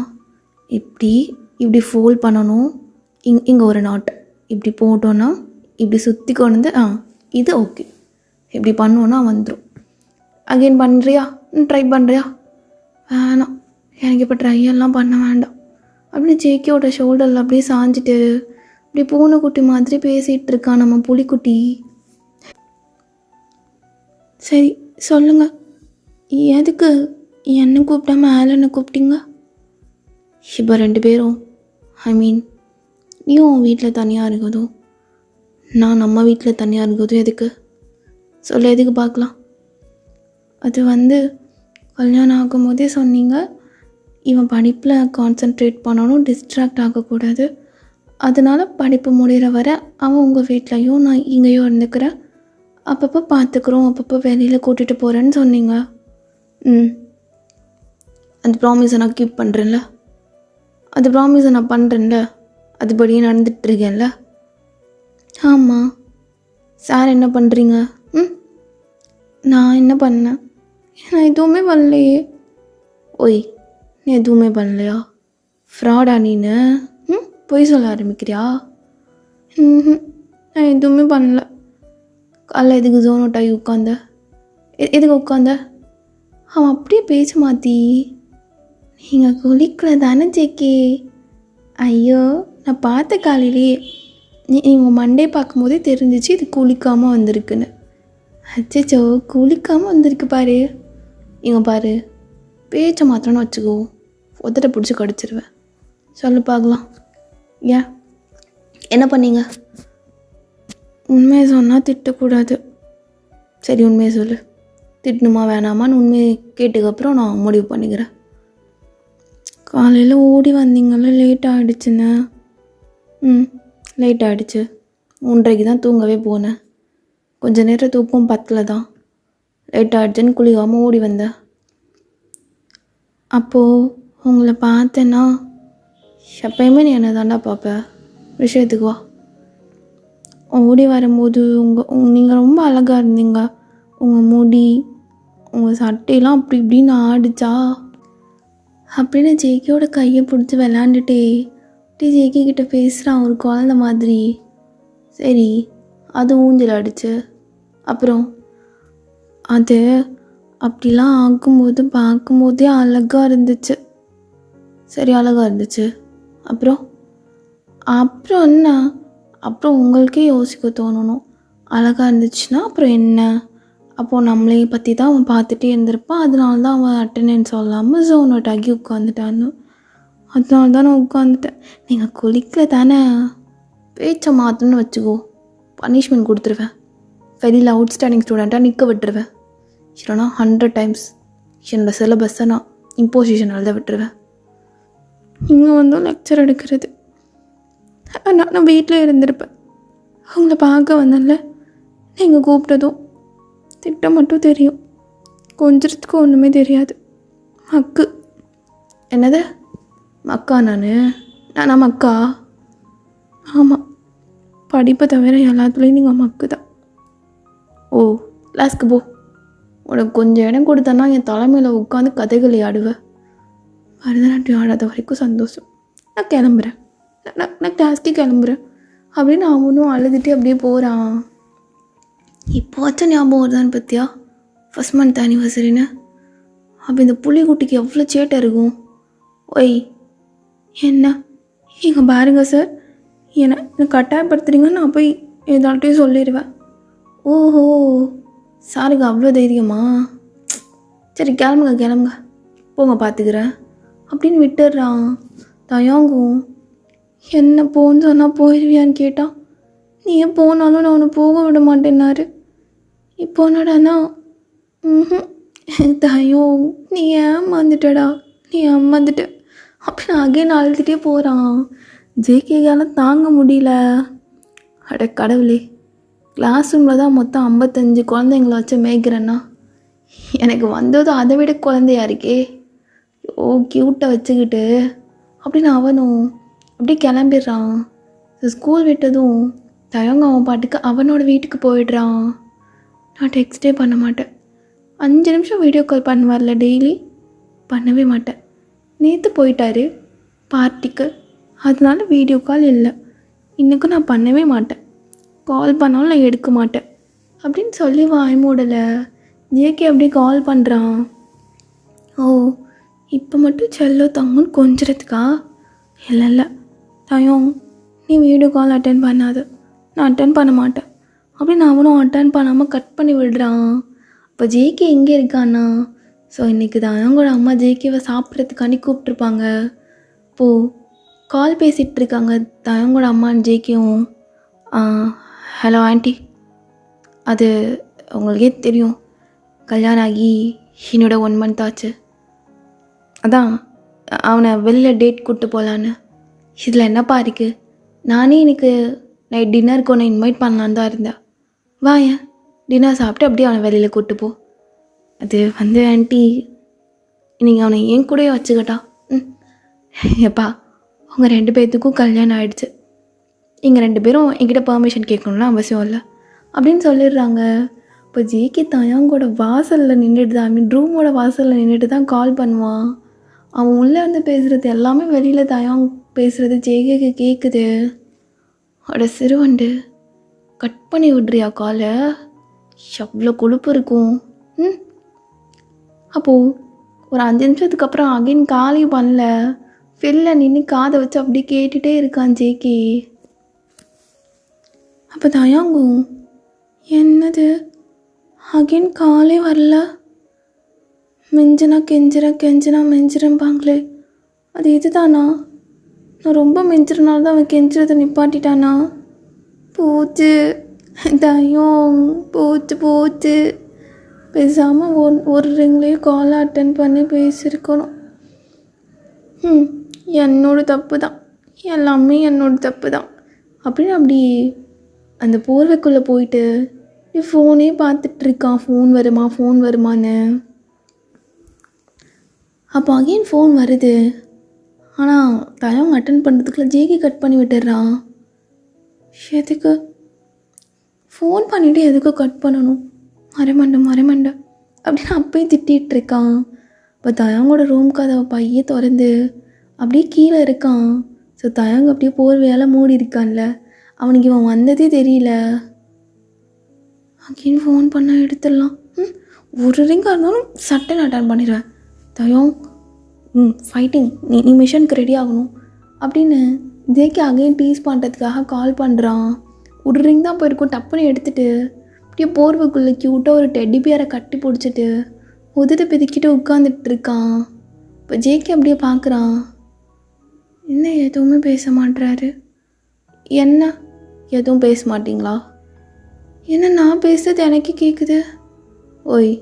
இப்படி ஃபோல்ட் பண்ணணும். இங்கே ஒரு நாட் இப்படி போட்டோன்னா இப்படி சுற்றி கொண்டு இது ஓகே. இப்படி பண்ணோன்னா வந்துடும். அகைன் பண்ணுறியா? ட்ரை பண்ணுறியா? வேணாம், எனக்கு இப்போ ட்ரையெல்லாம் பண்ண வேண்டாம் அப்படின்னு ஜேக்கியோட ஷோல்டரில் அப்படியே சாஞ்சிட்டு இப்படி பூனைக்குட்டி மாதிரி பேசிகிட்டு இருக்கான் நம்ம புலிக்குட்டி. சரி சொல்லுங்கள், எதுக்கு என்னை கூப்பிட்டாம ஆலனை கூப்பிட்டீங்க? இப்போ 2 பேரும் நீயும் உன் வீட்டில் தனியாக இருக்கதும் நான் நம்ம வீட்டில் தனியாக இருக்கதும் எதுக்கு சொல்ல? எதுக்கு பார்க்கலாம். அது வந்து கல்யாணம் ஆகும்போதே சொன்னீங்க இவன் படிப்பில் கான்சென்ட்ரேட் பண்ணணும், டிஸ்ட்ராக்ட் ஆகக்கூடாது. அதனால் படிப்பு முடிகிற வரை அவன் உங்கள் வீட்லேயும் நான் இங்கேயும் இருந்துக்கிறேன். அப்பப்போ பார்த்துக்குறோம், அப்பப்போ வெளியில் கூட்டிகிட்டு போகிறேன்னு சொன்னீங்க. அந்த ப்ராமிஸை நான் கீப் பண்ணுறேன்ல. அது ப்ராமிஸை நான் பண்ணுறேன்ல, அதுபடியே நடந்துகிட்ருக்கேன்ல. ஆமாம். சார் என்ன பண்ணுறீங்க? நான் என்ன பண்ணேன்? நான் எதுவுமே பண்ணலையே. ஓய் நீ எதுவுமே பண்ணலையா? ஃப்ராடா நீனு? பொய் சொல்ல ஆரம்பிக்கிறியா? நான் எதுவுமே பண்ணல. காலைல எதுக்கு ஜோன் அவுட் ஆகி எதுக்கு உட்காந்த? அவன் அப்படியே பேச்சு மாற்றி நீங்கள் குளிக்கல தானே ஜேக்கே? ஐயோ நான் பார்த்த காலையிலேயே நீங்கள் மண்டே பார்க்கும்போதே தெரிஞ்சிச்சு இது குளிக்காமல் வந்திருக்குன்னு. அச்சோ குளிக்காமல் வந்திருக்கு பாரு. இங்கே பாரு, பேச்சை மாத்திரன்னு வச்சுக்கோ, ஒத்தட்டை பிடிச்சி கடிச்சிருவேன். சொல்லு பார்க்கலாம். ஏன் என்ன பண்ணீங்க? உண்மையை சொன்னால் திட்டக்கூடாது. சரி உண்மையை சொல்லு, திட்டணுமா வேணாமான்னு உண்மையை கேட்டதுக்கப்புறம் நான் முடிவு பண்ணிக்கிறேன். காலையில் ஓடி வந்தீங்கள, லேட் ஆகிடுச்சுண்ணே. லேட் ஆகிடுச்சு. 3:30 தான் தூங்கவே போனேன். கொஞ்சம் நேரம் தூக்கம் பத்தல தான். லேட் ஆகிடுச்சுன்னு குளிக்காமல் ஓடி வந்தேன். அப்போது உங்களை பார்த்தேன்னா எப்பயுமே நீ என்ன தாண்டா பார்ப்ப. விஷயத்துக்கு வா. ஓடி வரும்போது நீங்கள் ரொம்ப அழகாக இருந்தீங்க. உங்கள் முடி, உங்கள் சட்டையெல்லாம் அப்படி இப்படின்னு ஆடிச்சா அப்படின்னு ஜேகேயோட கையை பிடிச்சி விளாண்டுட்டே ஜேகே கிட்ட பேசுகிறான் ஒரு குழந்த மாதிரி. சரி, அது ஊஞ்சல் அடிச்சு. அப்புறம் அது அப்படிலாம் ஆகும்போது பார்க்கும்போதே அழகாக இருந்துச்சு. சரி, அழகாக இருந்துச்சு. அப்புறம் என்ன? அப்புறம் உங்களுக்கே யோசிக்க தோணணும். அழகாக இருந்துச்சுன்னா அப்புறம் என்ன? அப்போது நம்மளையே பற்றி தான் அவன் பார்த்துட்டே இருந்திருப்பான். அதனால தான் அவன் அட்டெண்டன்ஸ் சொல்லாமல் ஜோன் அவுட் ஆகி உட்காந்துட்டான்னு. அதனால தான் நான் உட்காந்துட்டேன். நீங்கள் குளிக்க தானே பேச்சை மாற்றணும்னு வச்சுக்கோ, பனிஷ்மெண்ட் கொடுத்துருவேன். வெளியில் அவுட்ஸ்டாண்டிங் ஸ்டூடெண்ட்டாக நிற்க விட்டுருவேன். இல்லைனா 100 டைம்ஸ் என்னோடய சிலபஸை நான் இம்போசிஷன் எழுத விட்டுருவேன். இங்கே வந்து லெக்சர் எடுக்கிறது. நான் வீட்டில் இருந்திருப்பேன். அவங்கள பார்க்க வந்தேன்ல, நீங்கள் கூப்பிட்டதும் திட்டம் மட்டும் தெரியும், கொஞ்சத்துக்கு ஒன்றுமே தெரியாது. மக்கு. என்னது மக்கா? நானா மக்கா? ஆமாம், படிப்பை தவிர எல்லாத்துலேயும் நீங்கள் மக்கு தான். ஓ, கிளாஸ்க்கு போ. உனக்கு கொஞ்சம் இடம் கொடுத்தனா என் தலைமையில் உட்காந்து கதைகளை ஆடுவேன். பரதநாட்டியம் ஆடாத வரைக்கும் சந்தோஷம். நான் கிளம்புறேன், நான் கிளாஸ்க்கு கிளம்புறேன் அப்படின்னு அவனும் அழுதுகிட்டே அப்படியே போகிறான். இப்போவாச்சும் ஞாபகம் வருதான்னு பார்த்தியா, ஃபஸ்ட் மந்த் ஆனிவர்சரின்னு. அப்போ இந்த புலிக்குட்டிக்கு எவ்வளோ சேட்டை இருக்கும். ஒய் என்ன இங்கே பாருங்க சார், என்னை கட்டாயப்படுத்துறீங்கன்னு நான் போய் ஏதாட்டையும் சொல்லிடுவேன். ஓஹோ, சாருக்கு அவ்வளோ தைரியமா? சரி, கிளம்புங்க போங்க, பார்த்துக்கிறேன் அப்படின்னு விட்டுடுறான். தயாங்கும். என்ன போன்னு சொன்னால் போயிடுவியான்னு கேட்டான். நீ ஏன் போனாலும் நான் உன்னை போக விட மாட்டேன்னாரு. இப்போ என்னடாண்ணா, தயோ நீ ஏமாந்துட்டடா, நீ ஏமாந்துட்ட அப்படின்னு அகைன் அழுதுகிட்டே போகிறான். ஜேகேயால் தாங்க முடியல. அட கடவுளே, கிளாஸ் ரூமில் தான் மொத்தம் 55 குழந்தைங்கள வச்சு மேய்க்கிறேன்னா எனக்கு வந்தது அதை விட குழந்தையா இருக்கே. ஓ, க்யூட்டை வச்சுக்கிட்டு அப்படின்னு அவனும் அப்படியே கிளம்பிடுறான். ஸ்கூல் விட்டதும் தயங்க அவன் பாட்டுக்கு அவனோட வீட்டுக்கு போயிடுறான். நான் டெக்ஸ்டே பண்ண மாட்டேன். 5 நிமிஷம் வீடியோ கால் பண்ணுவார்ல டெய்லி, பண்ணவே மாட்டேன். நேற்று போயிட்டாரு பார்ட்டிக்கு, அதனால வீடியோ கால் இல்லை. இன்றைக்கும் நான் பண்ணவே மாட்டேன். கால் பண்ணாலும் நான் எடுக்க மாட்டேன் அப்படின்னு சொல்லி வாய் மூடலை. ஜேகே அப்படியே கால் பண்ணுறான். ஓ, இப்போ மட்டும் செல்லோ தங்குன்னு கொஞ்சிறதுக்கா? இல்லை தயம், நீ வீடியோ கால் அட்டன் பண்ணாத, நான் அட்டன் பண்ண மாட்டேன் அப்படின்னு அவனும் அட்டன் பண்ணாமல் கட் பண்ணி விடுறான். இப்போ ஜேகே எங்கே இருக்கான்னா, ஸோ இன்றைக்கி தயங்கோட அம்மா ஜேகேவை சாப்பிட்றதுக்காண்டி கூப்பிட்ருப்பாங்க. இப்போது கால் பேசிகிட்டு இருக்காங்க தயங்கோட அம்மான்னு ஜேகேவும். ஹலோ ஆண்டி, அது உங்களுக்கே தெரியும், கல்யாணம் ஆகி என்னோட 1 மந்த் ஆச்சு. அதான் அவனை வெளியில் டேட் கூப்பிட்டு போகலான்னு. இதில் என்னப்பா இருக்குது, நானே எனக்கு நைட் டின்னருக்கு ஒன்று இன்வைட் பண்ணலான்னு தான் இருந்தேன். வாயேன், டின்னர் சாப்பிட்டு அப்படியே அவனை வெளியில் கூப்பிட்டு போ. அது வந்து ஆண்டி, நீங்கள் அவனை என் கூடயே வச்சுக்கிட்டா. எப்பா, உங்கள் 2 பேர்த்துக்கும் கல்யாணம் ஆகிடுச்சு. நீங்கள் 2 பேரும் என்கிட்ட பெர்மிஷன் கேட்கணும்னு அவசியம் இல்லை அப்படின்னு சொல்லிடுறாங்க. இப்போ ஜேகே தயாங்கோட வாசலில் நின்றுட்டு தான், ரூமோட வாசலில் நின்றுட்டு தான் கால் பண்ணுவான். அவன் உள்ளே இருந்து பேசுகிறது எல்லாமே வெளியில் தயாங் பேசுகிறது ஜேகேக்கு கேட்குது. அட சிறுவண்டு, கட் பண்ணி விட்றியா காலை? எவ்வளோ கொழுப்பு இருக்கும். அப்போது ஒரு 5 நிமிஷத்துக்கு அப்புறம் அகைன் காலி பண்ணல, வெளில நின்று காதை வச்சு அப்படியே கேட்டுகிட்டே இருக்கான் ஜேகே. அப்போ தயாங்கும், என்னது அகைன் காலே வரல? மிஞ்சினா கெஞ்சினா மெஞ்சிரம்பாங்களே, அது இதுதானா? நான் ரொம்ப மிஞ்சிறனால தான் அவன் கெஞ்சிறதை நிப்பாட்டிட்டானா? போச்சு தயம், போச்சு. பேசாமல் ஒரு ரிங்லேயும் காலை அட்டன் பண்ணி பேசியிருக்கணும். என்னோட தப்பு தான், எல்லாமே என்னோட தப்பு தான் அப்படின்னு அப்படி அந்த போர்வைக்குள்ளே போயிட்டு ஃபோனே பார்த்துட்ருக்கான். ஃபோன் வருமான்னு. அப்போ அகைன் ஃபோன் வருது. ஆனால் தயவங்க அட்டன் பண்ணுறதுக்குள்ள ஜேகே கட் பண்ணி விட்டுடுறான். எதுக்கு ஃபோன் பண்ணிவிட்டு எதுக்கு கட் பண்ணணும், மறைமண்டை அப்படின்னு அப்பயே திட்டிகிட்டு இருக்கான். இப்போ தயங்கோட ரூம் கதவை பைய திறந்து அப்படியே கீழே இருக்கான். ஸோ தயங்க அப்படியே போர்வையால் மூடி இருக்கான்ல, அவனுக்கு இவன் வந்ததே தெரியல. அங்கேயும் ஃபோன் பண்ண எடுத்துடலாம். ஒரு ரிங்காக இருந்தாலும் சட்டன் அட்டன் பண்ணிடுவேன். தயம் ஃபைட்டிங், நீ மிஷனுக்கு ரெடி ஆகணும் அப்படின்னு ஜேகே அகைன் டீஸ் பண்ணுறதுக்காக கால் பண்ணுறான். ஒரு ரிங் தான் போயிருக்கும். டப்புன்னு எடுத்துகிட்டு அப்படியே போர்வைக்குள்ளே க்யூட்டாக ஒரு டெட்டி பியரை கட்டி பிடிச்சிட்டு உதட்டு பிதிக்கிட்டு உட்காந்துட்டு இருக்கான். இப்போ ஜேகே அப்படியே பார்க்குறான். என்ன எதுவுமே பேச மாட்டுறாரு. என்ன எதுவும் பேச மாட்டிங்களா? என்ன நான் பேசுறது எனக்கு கேட்குது. ஓய்,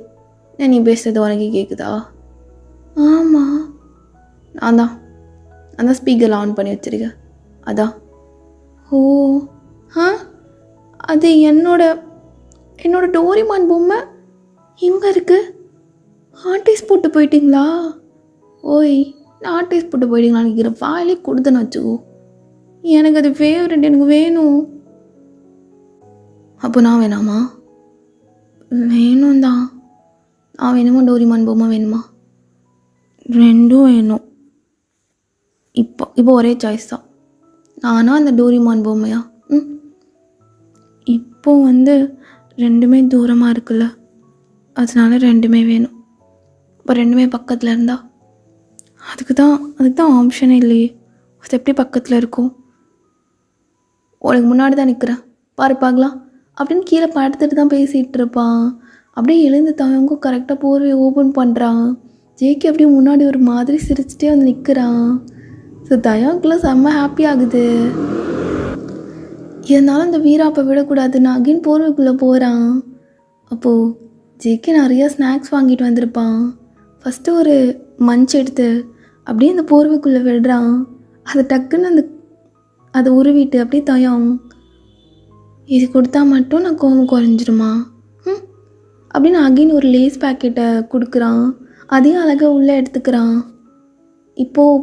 நீ பேசுறது உனக்கு கேட்குதா? ஆமாம், நான் தான் ஸ்பீக்கர் ஆன் பண்ணி வச்சுருக்கேன். அதான். ஓ அது என்னோட டோரிமான் பொம்மை எங்கே இருக்குது? ஆர்டிஸ்ட் போட்டு போயிட்டீங்களா? ஓய், ஆர்டிஸ்ட் போட்டு போயிட்டீங்களா? நினைக்கிற வாயிலே கொடுத்தேன்னு வச்சுக்கோ. எனக்கு அது ஃபேவரட், எனக்கு வேணும். அப்போ நான் வேணாமா? வேணும் தான். நான் வேணுமா டோரிமான் பொம்மை வேணுமா? ரெண்டும் வேணும். இப்போ ஒரே சாய்ஸ் தான். நானா அந்த டோரிமான் பொம்மையா? இப்போ ரெண்டுமே தூரமாக இருக்குல்ல, அதனால ரெண்டுமே வேணும். இப்போ ரெண்டுமே பக்கத்தில் இருந்தா அதுக்கு தான் ஆப்ஷனே இல்லையே. அது எப்படி பக்கத்தில் இருக்கும்? உனக்கு முன்னாடி தான் நிற்கிறேன், பாரு பார்க்கலாம் அப்படின்னு கீழே படுத்துட்டு தான் பேசிகிட்டு இருப்பான். அப்படியே எழுந்து தவங்க கரெக்டாக போர்வை ஓப்பன் பண்ணுறான். ஜேகே அப்படியே முன்னாடி ஒரு மாதிரி சிரிச்சிட்டே நிற்கிறான். ஸோ தயாவுக்குலாம் செம்ம ஹாப்பி ஆகுது. இருந்தாலும் அந்த வீராப்பை விடக்கூடாது, நான் அகைன் போர்வைக்குள்ளே போகிறான். அப்போது ஜேகே நிறையா ஸ்நாக்ஸ் வாங்கிட்டு வந்திருப்பான். ஃபஸ்ட்டு ஒரு மஞ்ச் எடுத்து அப்படியே அந்த போர்வைக்குள்ளே விடுறான். அது டக்குன்னு அதை உருவிட்டு அப்படியே தயம், இது கொடுத்தா மட்டும் நான் கோவம் குறைஞ்சிருமா அப்படின்னு அகைன் ஒரு லேஸ் பேக்கெட்டை கொடுக்குறான். அதையும் அழகாக உள்ளே எடுத்துக்கிறான். இப்போது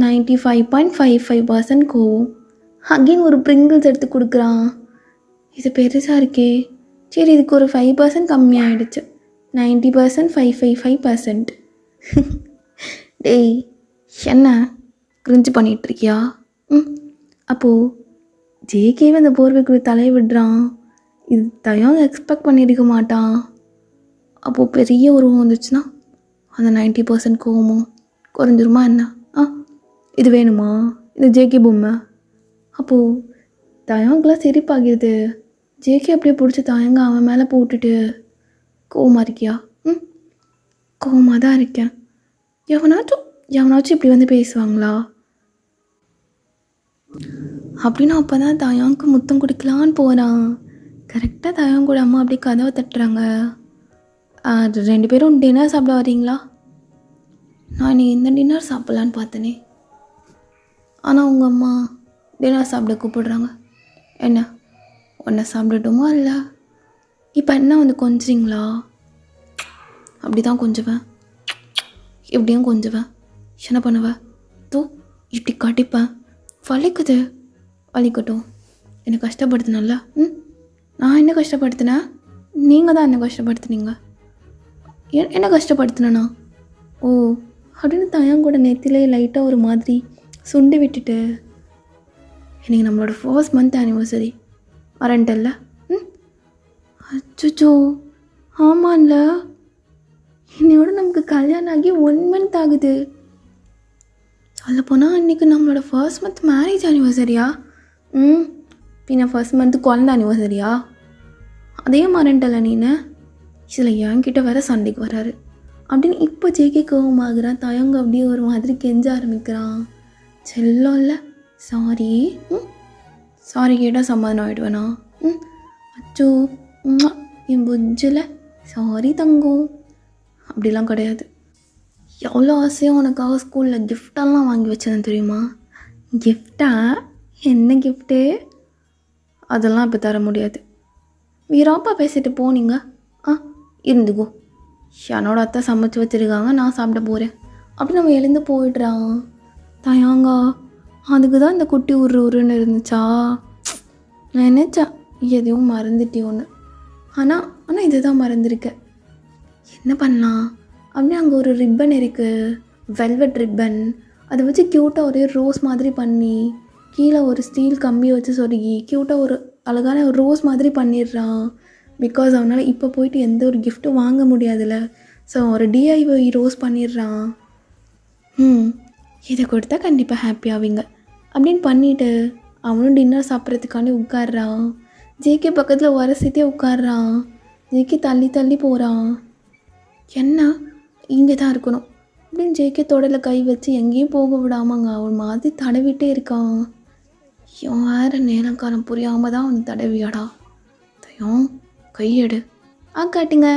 95.55% கோவம். அகைன் ஒரு ப்ரிங்கிள்ஸ் எடுத்து கொடுக்குறான். இது பெருசாக இருக்கே, சரி இதுக்கு ஒரு 5% கம்மியாகிடுச்சு, 90% 555%. டேய் என்ன கிரிஞ்சு பண்ணிகிட்ருக்கியா? அப்போது ஜேகேவே அந்த போர்வைக்குள்ள தலையை விடுறான். இது தயம் எக்ஸ்பெக்ட் பண்ணியிருக்க மாட்டான். அப்போது பெரிய உருவம் வந்துச்சுன்னா அந்த 90% கோவமும் குறைஞ்சிருமா என்ன? இது வேணுமா? இது ஜேகே பொம்மை. அப்போது தயங்கெலாம் சிரிப்பாகிடுது. ஜேகே அப்படியே பிடிச்சி தயங்க அவன் மேலே போட்டுட்டு, கோவமாக இருக்கியா? கோவமாக தான் இருக்கேன். எவனாச்சும் இப்படி பேசுவாங்களா அப்படின்னு அப்போ தான் தயாங்க்கு முத்தம் கொடுக்கலான்னு போகிறான். கரெக்டாக தயாங்கூட அம்மா அப்படியே கதவை தட்டுறாங்க. 2 பேரும் டின்னர் சாப்பிட வரீங்களா? நான் நீ இந்த டின்னர் சாப்பிட்லான்னு பார்த்தனே, ஆனால் உங்கள் அம்மா டின்னர் சாப்பிட கூப்பிடுறாங்க. என்ன உன்னை சாப்பிடட்டுமா இல்லை? இப்போ என்ன கொஞ்சிங்களா? அப்படி தான் கொஞ்சுவேன், எப்படியும் கொஞ்சுவேன். என்ன பண்ணுவேன்? இப்படி கட்டிப்பேன். வலிக்கட்டும், என்னை கஷ்டப்படுத்தினல்ல. நான் என்ன கஷ்டப்படுத்தினேன்? நீங்கள் தான் என்ன கஷ்டப்படுத்துனீங்க. என்ன கஷ்டப்படுத்தினா? ஓ அப்படின்னு தயங்கூட நெத்திலே லைட்டாக ஒரு மாதிரி சுண்டி விட்டுட்டு, இன்றைக்கி நம்மளோட 1st month anniversary மறந்துட்டல்ல? அச்சோ ஆமாம்ல, இன்னையோட நமக்கு கல்யாணம் ஆகி 1 month ஆகுது. அதில் போனால் இன்றைக்கி நம்மளோட 1st month மேரேஜ் ஆனிவர்சரியா? பின்ன 1st month குழந்த ஆனிவர்சரியா? அதே மறந்துட்டல நீனு. இதில் என்கிட்ட வேற சண்டைக்கு வராரு அப்படின்னு இப்போ ஜேகே கோவமாகறான். தயங்க அப்படியே ஒரு மாதிரி கெஞ்ச ஆரம்பிக்கிறான். செல்லம் இல்லை, சாரி கேட்டால் சமாதானம் ஆகிடுவேண்ணா. அச்சோ என் புஜ்ஜில் சாரி தங்கம், அப்படிலாம் கிடையாது. எவ்வளோ ஆசையாக உனக்காக ஸ்கூலில் கிஃப்டெல்லாம் வாங்கி வச்சேன் தெரியுமா? கிஃப்டா? என்ன கிஃப்ட்டு? அதெல்லாம் இப்போ தர முடியாது. வீராப்பா பேசிட்டு போனீங்க. இருந்துக்கோ, என்னோட அத்தை சமைச்சு வச்சுருக்காங்க, நான் சாப்பிட போகிறேன் அப்படின்னு நம்ம எழுந்து போயிடுறான். தயாங்கா அதுக்கு தான் இந்த குட்டி உருன்னு இருந்துச்சா? நான் நினச்சேன் எதையும் மறந்துட்டியோன்னு. ஆனால் இது தான் மறந்துருக்கேன். என்ன பண்ணலாம் அப்படியே அங்கே ஒரு ரிப்பன் இருக்குது, வெல்வெட் ரிப்பன். அதை வச்சு க்யூட்டாக ஒரே ரோஸ் மாதிரி பண்ணி கீழே ஒரு ஸ்டீல் கம்பியை வச்சு சொருகி க்யூட்டாக ஒரு அழகான ஒரு ரோஸ் மாதிரி பண்ணிடுறான். பிகாஸ் அவனால் இப்போ போயிட்டு எந்த ஒரு கிஃப்ட்டும் வாங்க முடியாதுல்ல. ஸோ ஒரு டிஐஒய் ரோஸ் பண்ணிடுறான். இதை கொடுத்தா கண்டிப்பாக ஹாப்பி ஆவீங்க அப்படின்னு பண்ணிவிட்டு அவனும் டின்னர் சாப்பிட்றதுக்காண்டி உட்காடுறான். ஜேகே பக்கத்தில் உரசித்தே உட்காடுறான். ஜேகே தள்ளி தள்ளி போகிறான். என்ன இங்கே தான் இருக்கணும் அப்படின்னு ஜேகே தொடரில் கை வச்சு எங்கேயும் போக விடாமங்க அவன் மாதிரி தடவிட்டே இருக்கான். இவன் வேறு நேரம் காலம் புரியாமல் தான் அவன் தடவியாடா. தயம் கையெடு காட்டுங்க,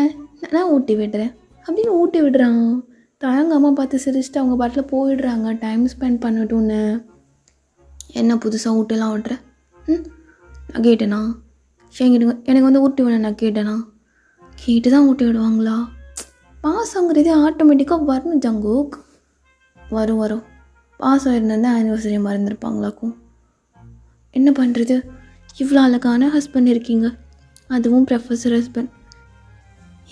நான் ஊட்டி விடுறேன் அப்படின்னு ஊட்டி விடுறான். தயங்க அம்மா பார்த்து சிரிச்சுட்டு அவங்க பாட்டில் போயிடுறாங்க டைம் ஸ்பெண்ட் பண்ணட்டும்னு. என்ன புதுசாக ஊட்டெல்லாம் விட்ற? நான் கேட்டேனா? எனக்கு வந்து ஊட்டி விட நான் கேட்டேனா? கேட்டு தான் ஊட்டி விடுவாங்களா? பாசங்கிறதே ஆட்டோமேட்டிக்காக வரணும் ஜங்குக். வரும் பாசம் இருந்தால் ஆனிவர்சரி மறந்துருப்பாங்களாக்கும். என்ன பண்ணுறது, இவ்வளோ அழகான ஹஸ்பண்ட் இருக்கீங்க, அதுவும் ப்ரொஃபஸர் ஹஸ்பண்ட்.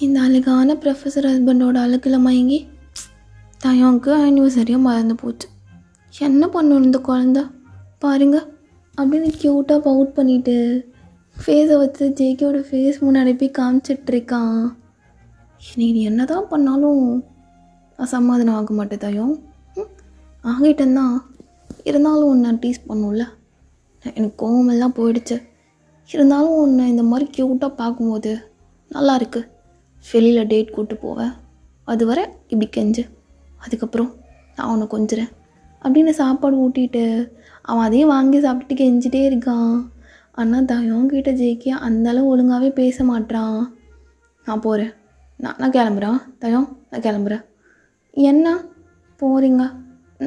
இந்த அழகான ப்ரொஃபஸர் ஹஸ்பண்டோட அழகில் மயங்கி தயவுக்கு ஆனிவர்சரியாக மறந்து போச்சு. என்ன பண்ணணும் இந்த குழந்த பாருங்க அப்படின்னு க்யூட்டாக பவுட் பண்ணிவிட்டு ஃபேஸை வச்சு ஜேகேயோட ஃபேஸ் முன்னாடி போய் காமிச்சிட்ருக்கான். நீ என்ன தான் பண்ணாலும் அசமாதானம் ஆக மாட்டேன் தயம். ஆகிட்டேன்னா இருந்தாலும் ஒன்று டீஸ் பண்ணும்ல. எனக்கு கோவமெல்லாம் போயிடுச்சு. இருந்தாலும் ஒன்று இந்த மாதிரி க்யூட்டாக பார்க்கும்போது நல்லா இருக்குது. வெளியில் டேட் கூப்பிட்டு போவேன், அது வரை இப்படி கெஞ்சு, அதுக்கப்புறம் நான் அவனை கொஞ்சுறேன் அப்படின்னு சாப்பாடு ஊட்டிட்டு அவன் அதையும் வாங்கி சாப்பிட்டுட்டு கெஞ்சிட்டே இருக்கான். ஆனால் தயங்கிட்ட ஜேகே அந்தளவு ஒழுங்காகவே பேச மாட்டான். நான் போகிறேன், நான் கிளம்புறேன் தயம், நான் கிளம்புறேன். என்ன போகிறீங்க?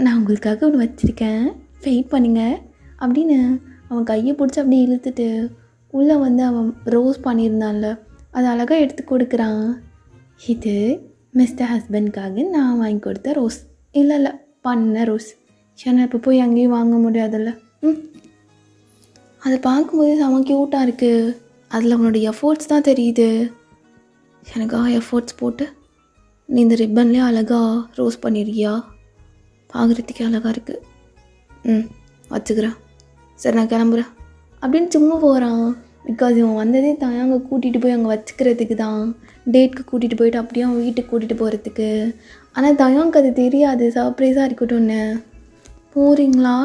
நான் உங்களுக்காக ஒன்று வச்சுருக்கேன், வெயிட் பண்ணுங்க அப்படின்னு அவன் கையை பிடிச்சி அப்படியே இழுத்துட்டு உள்ளே வந்து அவன் ரோஸ் பண்ணியிருந்தான்ல அதை அழகாக எடுத்து கொடுக்குறான். இது மிஸ்டர் ஹஸ்பண்ட்காக நான் வாங்கி கொடுத்த ரோஸ். இல்லை பண்ண ரோஸ். ஏன்னா இப்போ போய் அங்கேயும் வாங்க முடியாதுல்ல. அதை பார்க்கும்போது செம க்யூட்டாக இருக்குது. அதில் அவனோட எஃபோர்ட்ஸ் தான் தெரியுது. எனக்காக எஃபோர்ட்ஸ் போட்டு நீ இந்த ரிப்பன்லேயே அழகாக ரோஸ் பண்ணியிருக்கியா? பார்க்குறதுக்கே அழகாக இருக்குது. வச்சுக்கிறேன், சரி நான் கிளம்புறேன் அப்படின்னு சும்மா போகிறான். பிகாஸ் இவன் வந்ததே தயாங்க கூட்டிகிட்டு போய் அங்கே வச்சுக்கிறதுக்கு தான், டேட்க்கு கூட்டிகிட்டு போயிட்டு அப்படியே அவன் வீட்டுக்கு கூட்டிகிட்டு போகிறதுக்கு. ஆனால் தயாங்க்கு அது தெரியாது, சர்ப்ரைஸாக இருக்கட்டும்னு. போகிறீங்களா?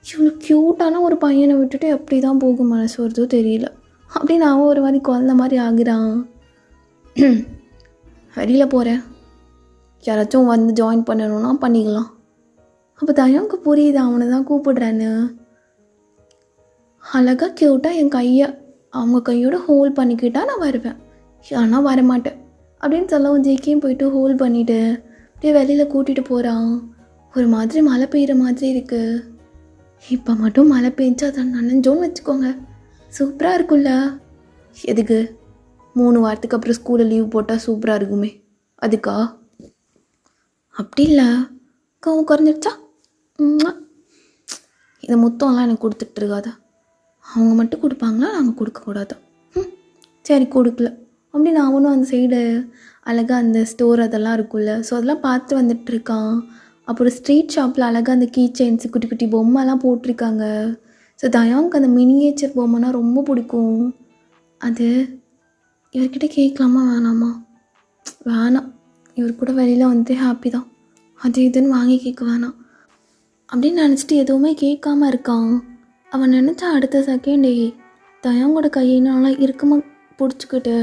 இவ்வளோ க்யூட்டான ஒரு பையனை விட்டுட்டு எப்படி தான் போக மனசு வருதோ தெரியல அப்படின்னு அவன் ஒரு மாதிரி குழந்த மாதிரி ஆகுறான். வெளியில் போகிறேன், யாராச்சும் வந்து ஜாயின் பண்ணணுன்னா பண்ணிக்கலாம். அப்போ தயாங்க்கு புரியுது அவனை தான் கூப்பிடுறேன்னு. அழகாக க்யூட்டாக என் கையை அவங்க கையோட ஹோல்ட் பண்ணிக்கிட்டால் நான் வருவேன், ஆனால் வரமாட்டேன் அப்படின்னு சொல்லவும் ஜேக்கையும் போயிட்டு ஹோல்ட் பண்ணிவிட்டு அப்படியே வெளியில் கூட்டிகிட்டு போகிறான். ஒரு மாதிரி மழை பெய்கிற மாதிரி இருக்குது. இப்போ மட்டும் மழை பெஞ்சா அதை நனைஞ்சோன்னு வச்சுக்கோங்க, சூப்பராக இருக்குல்ல. எதுக்கு 3 வாரத்துக்கு அப்புறம் ஸ்கூலில் லீவ் போட்டால் சூப்பராக இருக்குமே அதுக்கா? அப்படி இல்லை, கோவம் குறைஞ்சிடுச்சா? இதை மொத்தம்லாம் எனக்கு கொடுத்துட்ருக்காத. அவங்க மட்டும் கொடுப்பாங்களா, நாங்கள் கொடுக்கக்கூடாதா? சரி கொடுக்கல அப்படின்னு அவனும் அந்த சைடு அழகாக அந்த ஸ்டோர் அதெல்லாம் இருக்குல்ல, ஸோ அதெல்லாம் பார்த்து வந்துட்டுருக்கான். அப்புறம் ஸ்ட்ரீட் ஷாப்பில் அழகாக அந்த கீ செயின்ஸு குட்டி குட்டி பொம்மைலாம் போட்டிருக்காங்க. ஸோ தயாங்க்கு அந்த மினியேச்சர் பொம்மைனா ரொம்ப பிடிக்கும். அது இவர்கிட்ட கேட்கலாமா வேணாமா? வேணாம், இவர் கூட வெளியில் வந்து ஹாப்பி தான், அது இதுன்னு வாங்கி கேட்க வேணாம் அப்படின்னு நினச்சிட்டு எதுவுமே கேட்காம இருக்கான். அவன் நினச்சா அடுத்த செகண்டே தயாங்கோட கையினாலாம் இறுக்கமாக பிடிச்சிக்கிட்டு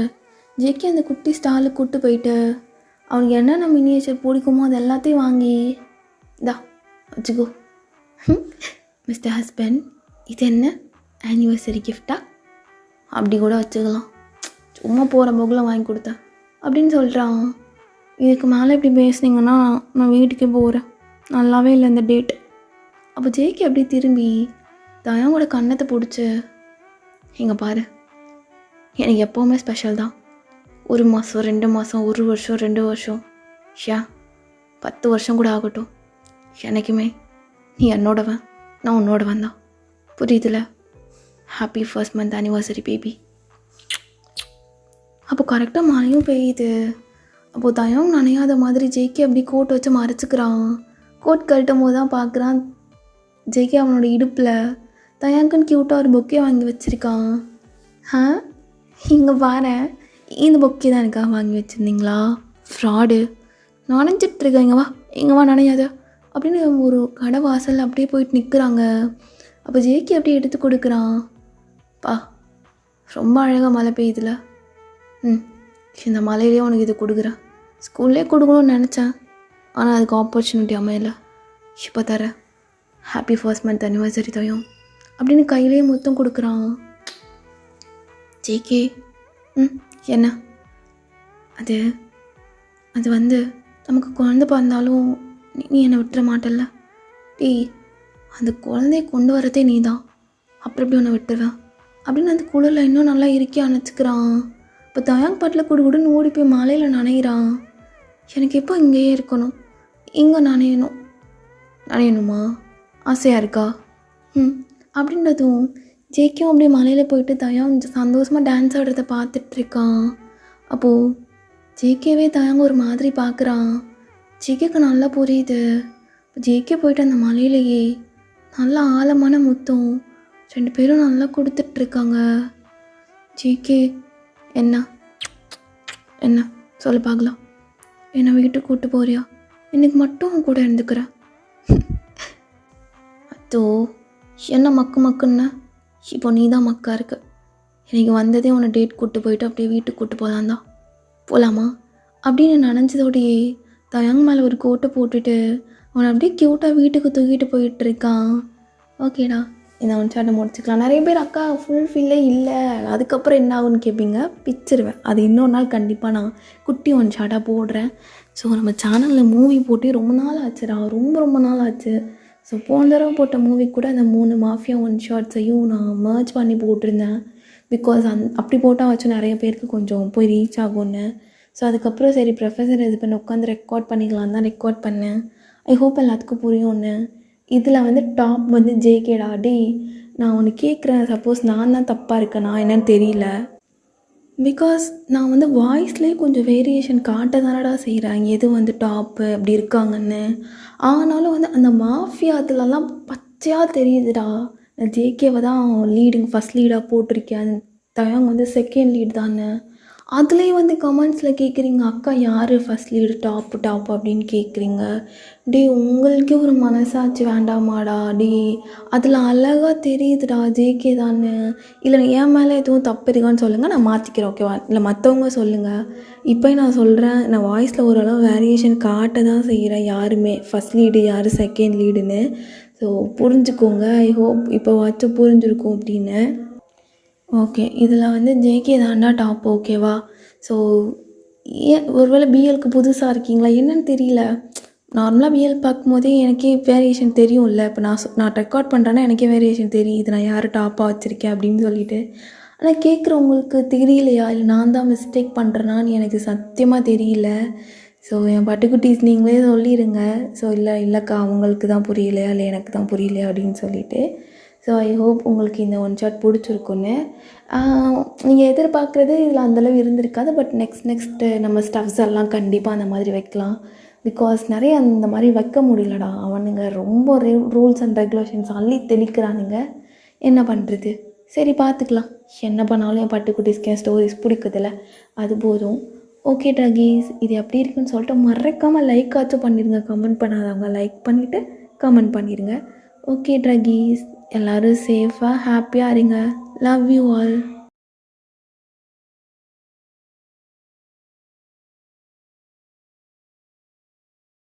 ஜேக்கே அந்த குட்டி ஸ்டாலுக்கு கூப்பிட்டு போயிட்டு அவனுக்கு என்னென்ன மினியேச்சர் பிடிக்குமோ அது எல்லாத்தையும் வாங்கி இதா வச்சுக்கோ மிஸ்டர் ஹஸ்பண்ட், இது என்ன ஆனிவர்சரி கிஃப்டா? அப்படி கூட வச்சுக்கலாம், சும்மா போகிற போக்கில் வாங்கி கொடுத்தேன் அப்படின்னு சொல்கிறான். இதுக்கு மேலே இப்படி பேசுனீங்கன்னா நான் வீட்டுக்கே போகிறேன், நல்லாவே இல்லை இந்த டேட். அப்போ ஜேக்கே அப்படி திரும்பி தயாங்கோட கண்ணத்தை பிடிச்சி, இங்கே பாரு, எனக்கு எப்போவுமே ஸ்பெஷல் தான். 1 மாதம் 2 மாதம் 1 வருஷம் 2 வருஷம் 10 வருஷம் கூட ஆகட்டும், எனக்குமே நீ என்னோடவன், நான் உன்னோடவன் தான். புரியுதுல? Happy first month anniversary baby. அப்போ கரெக்டாக மழையும் பெய்யுது. அப்போது தயம் நனையாத மாதிரி ஜேகே அப்படி கோட் வச்சு மறைச்சிக்கிறான். கோட் கழட்டும் போது தான் பார்க்குறான் ஜேகே அவனோட இடுப்பில் தயாங்குன்னு க்யூட்டாக ஒரு பொக்கே வாங்கி வச்சுருக்கான். இங்கே பாரு, இந்த பொக்கே தான் எனக்காக வாங்கி வச்சுருந்தீங்களா? ஃப்ராடு, நனைஞ்சிட்ருக்கேன், இங்கே வா நனையாத அப்படின்னு ஒரு கடை வாசல் அப்படியே போயிட்டு நிற்கிறாங்க. அப்போ ஜேகே அப்படியே எடுத்து கொடுக்குறான். பா, ரொம்ப அழகாக மழை பெய்யுதுல. இந்த மலையிலே உனக்கு இது கொடுக்குறேன். ஸ்கூல்லே கொடுக்கணும்னு நினச்சேன், ஆனால் அதுக்கு ஆப்பர்ச்சுனிட்டி அமையலை. இப்போ தர ஹாப்பி ஃபர்ஸ்ட் மந்த் அனிவர்சரி தயம் அப்படின்னு கையிலே மொத்தம் கொடுக்குறான். ஜேகே, என்ன அது அது வந்து நமக்கு குழந்தை பிறந்தாலும் நீ என்னை விட்டுற மாட்டல்ல? டேய், அந்த குழந்தைய கொண்டு வரதே நீ தான், அப்புறம் எப்படி உன்னை விட்டுருவேன் அப்படின்னு அந்த குளிரில் இன்னும் நல்லா இறுக்கி அணைச்சிக்கிறான். இப்போ தயாங் பாட்டில் குடுன்னு ஓடி போய் மலையில் நனைகிறான். எனக்கு எப்போ இங்கேயே இருக்கணும், இங்கே நனையணுமா ஆசையாக இருக்கா? அப்படின்றதும் ஜேகேவும் அப்படியே மலையில் போயிட்டு தயாங் சந்தோஷமாக டான்ஸ் ஆடுறத பார்த்துட்ருக்கான். அப்போது ஜேகேவே தயாங்க ஒரு மாதிரி பார்க்குறான். ஜேகேக்கு நல்லா புரியுது. இப்போ ஜேகே போயிட்டு அந்த மலையிலேயே நல்லா ஆழமான முத்தம் 2 பேரும் நல்லா கொடுத்துட்ருக்காங்க. ஜேகே, என்ன சொல்ல பார்க்கலாம், என்னை வீட்டுக்கு கூப்பிட்டு போறியா? இன்னைக்கு மட்டும் கூட இருந்துக்கிறேன். அதோ என்ன மக்குன்னு, இப்போ நீ தான் மக்கா இருக்கு. இன்றைக்கி வந்ததே உன்னை டேட் கூப்பிட்டு போயிட்டு அப்படியே வீட்டுக்கு கூப்பிட்டு போகலான் தான். போகலாமா அப்படின்னு நினச்சதோடையே தயாங் மேலே ஒரு கோட்டை போட்டுட்டு அவனை அப்படியே க்யூட்டாக வீட்டுக்கு தூக்கிட்டு போயிட்டுருக்கான். ஓகேடா, இந்த ஒன் ஷாட்டை முடிச்சுக்கலாம். நிறைய பேர் அக்கா ஃபுல் ஃபீல்லே இல்லை அதுக்கப்புறம் என்ன ஆகுன்னு கேட்பீங்க. பிச்சிருவேன், அது இன்னொரு நாள் கண்டிப்பாக நான் குட்டி ஒன் ஷாட்டாக போடுறேன். ஸோ நம்ம சேனலில் மூவி போட்டு ரொம்ப நாள் ஆச்சுடா, ரொம்ப நாள் ஆச்சு. ஸோ போன தடவை போட்ட மூவி கூட அந்த 3 மாஃபியா ஒன் ஷாட்ஸையும் நான் மர்ஜ் பண்ணி போட்டிருந்தேன். பிகாஸ் அப்படி போட்டால் வச்சு நிறைய பேருக்கு கொஞ்சம் போய் ரீச் ஆகும்னு. ஸோ அதுக்கப்புறம் சரி ப்ரொஃபஸர் இது பண்ணி உட்காந்து ரெக்கார்ட் பண்ணிக்கலாம் தான் ரெக்கார்ட் பண்ணேன். ஐ ஹோப் எல்லாத்துக்கும் புரியும்னு. இதில் வந்து டாப் வந்து ஜேகேடா. டே, நான் ஒன்று கேட்குறேன், சப்போஸ் நான் தான் தப்பாக இருக்கேனா என்னன்னு தெரியல. பிகாஸ் நான் வந்து வாய்ஸ்லேயே கொஞ்சம் வேரியேஷன் காட்ட தானடா செய்கிறேன் எது வந்து டாப்பு அப்படி இருக்காங்கன்னு. ஆனாலும் வந்து அந்த மாஃபியாத்துலலாம் பச்சையாக தெரியுதுடா. நான் ஜேகேவை தான் ஃபஸ்ட் லீடாக போட்டிருக்கேன், தயாங் வந்து செகண்ட் லீட் தானே. அதுலேயும் வந்து கமெண்ட்ஸில் கேட்குறீங்க அக்கா யார் ஃபஸ்ட் லீடு டாப் அப்படின்னு கேட்குறீங்க. டே, உங்களுக்கே ஒரு மனசாட்சி வேண்டாமாடா? டே, அதில் அழகாக தெரியுதுடா ஜேகே தானே. இல்லை என் மேலே எதுவும் தப்பு இருக்கான்னு சொல்லுங்கள், நான் மாற்றிக்கிறேன், ஓகேவா? இல்லை மற்றவங்க சொல்லுங்கள். இப்போ நான் சொல்கிறேன், நான் வாய்ஸில் ஓரளவு வேரியேஷன் காட்ட தான் செய்கிறேன், யாருமே ஃபஸ்ட் லீடு யார் செகண்ட் லீடுன்னு. ஸோ புரிஞ்சுக்கோங்க. ஐ ஹோப் இப்போ வாட்சும் புரிஞ்சுருக்கும் அப்படின்னு. ஓகே, இதில் வந்து ஜேகே தாண்டா டாப், ஓகேவா? ஸோ ஒருவேளை பிஎல்க்கு புதுசாக இருக்கீங்களா என்னன்னு தெரியல. நார்மலாக பிஎல் பார்க்கும்போதே எனக்கே வேரியேஷன் தெரியும்ல. இப்போ நான் ரெக்கார்ட் பண்ணுறேன்னா எனக்கே வேரியேஷன் தெரியும், இது நான் யார் டாப்பாக வச்சுருக்கேன் அப்படின்னு சொல்லிட்டு. ஆனால் கேட்குறவங்களுக்கு தெரியலையா, இல்லை நான் தான் மிஸ்டேக் பண்ணுறேனான்னு எனக்கு சத்தியமாக தெரியல. ஸோ என் பட்டுக்குட்டீஸ் நீங்களே சொல்லிடுங்க. ஸோ இல்லைக்கா அவங்களுக்கு தான் புரியலையா இல்லை எனக்கு தான் புரியலையா அப்படின்னு சொல்லிட்டு. ஸோ ஐ ஹோப் உங்களுக்கு இந்த ஒன் ஷாட் பிடிச்சிருக்குன்னு. நீங்கள் எதிர்பார்க்குறது இதில் அந்தளவு இருந்திருக்காது. பட் நெக்ஸ்ட்டு நம்ம ஸ்டஃப்ஸ் எல்லாம் கண்டிப்பாக அந்த மாதிரி வைக்கலாம். பிகாஸ் நிறைய அந்த மாதிரி வைக்க முடியலடா. அவனுங்க ரொம்ப ரூல்ஸ் அண்ட் ரெகுலேஷன்ஸ் அள்ளி தெளிக்கிறானுங்க. என்ன பண்ணுறது, சரி பார்த்துக்கலாம். என்ன பண்ணாலும் என் பட்டுக்குட்டிஸ்க்கு என் ஸ்டோரிஸ் பிடிக்குதில்ல, அது போதும். ஓகே ட்ரகீஸ், இது எப்படி இருக்குன்னு சொல்லிட்டு மறக்காமல் லைக் ஆச்சும் பண்ணிடுங்க. கமெண்ட் பண்ணாதவங்க லைக் பண்ணிவிட்டு கமெண்ட் பண்ணிடுங்க. ஓகே ட்ரகீஸ், எல்லோரும் சேஃபாக ஹாப்பியாக இருங்க. Love you all.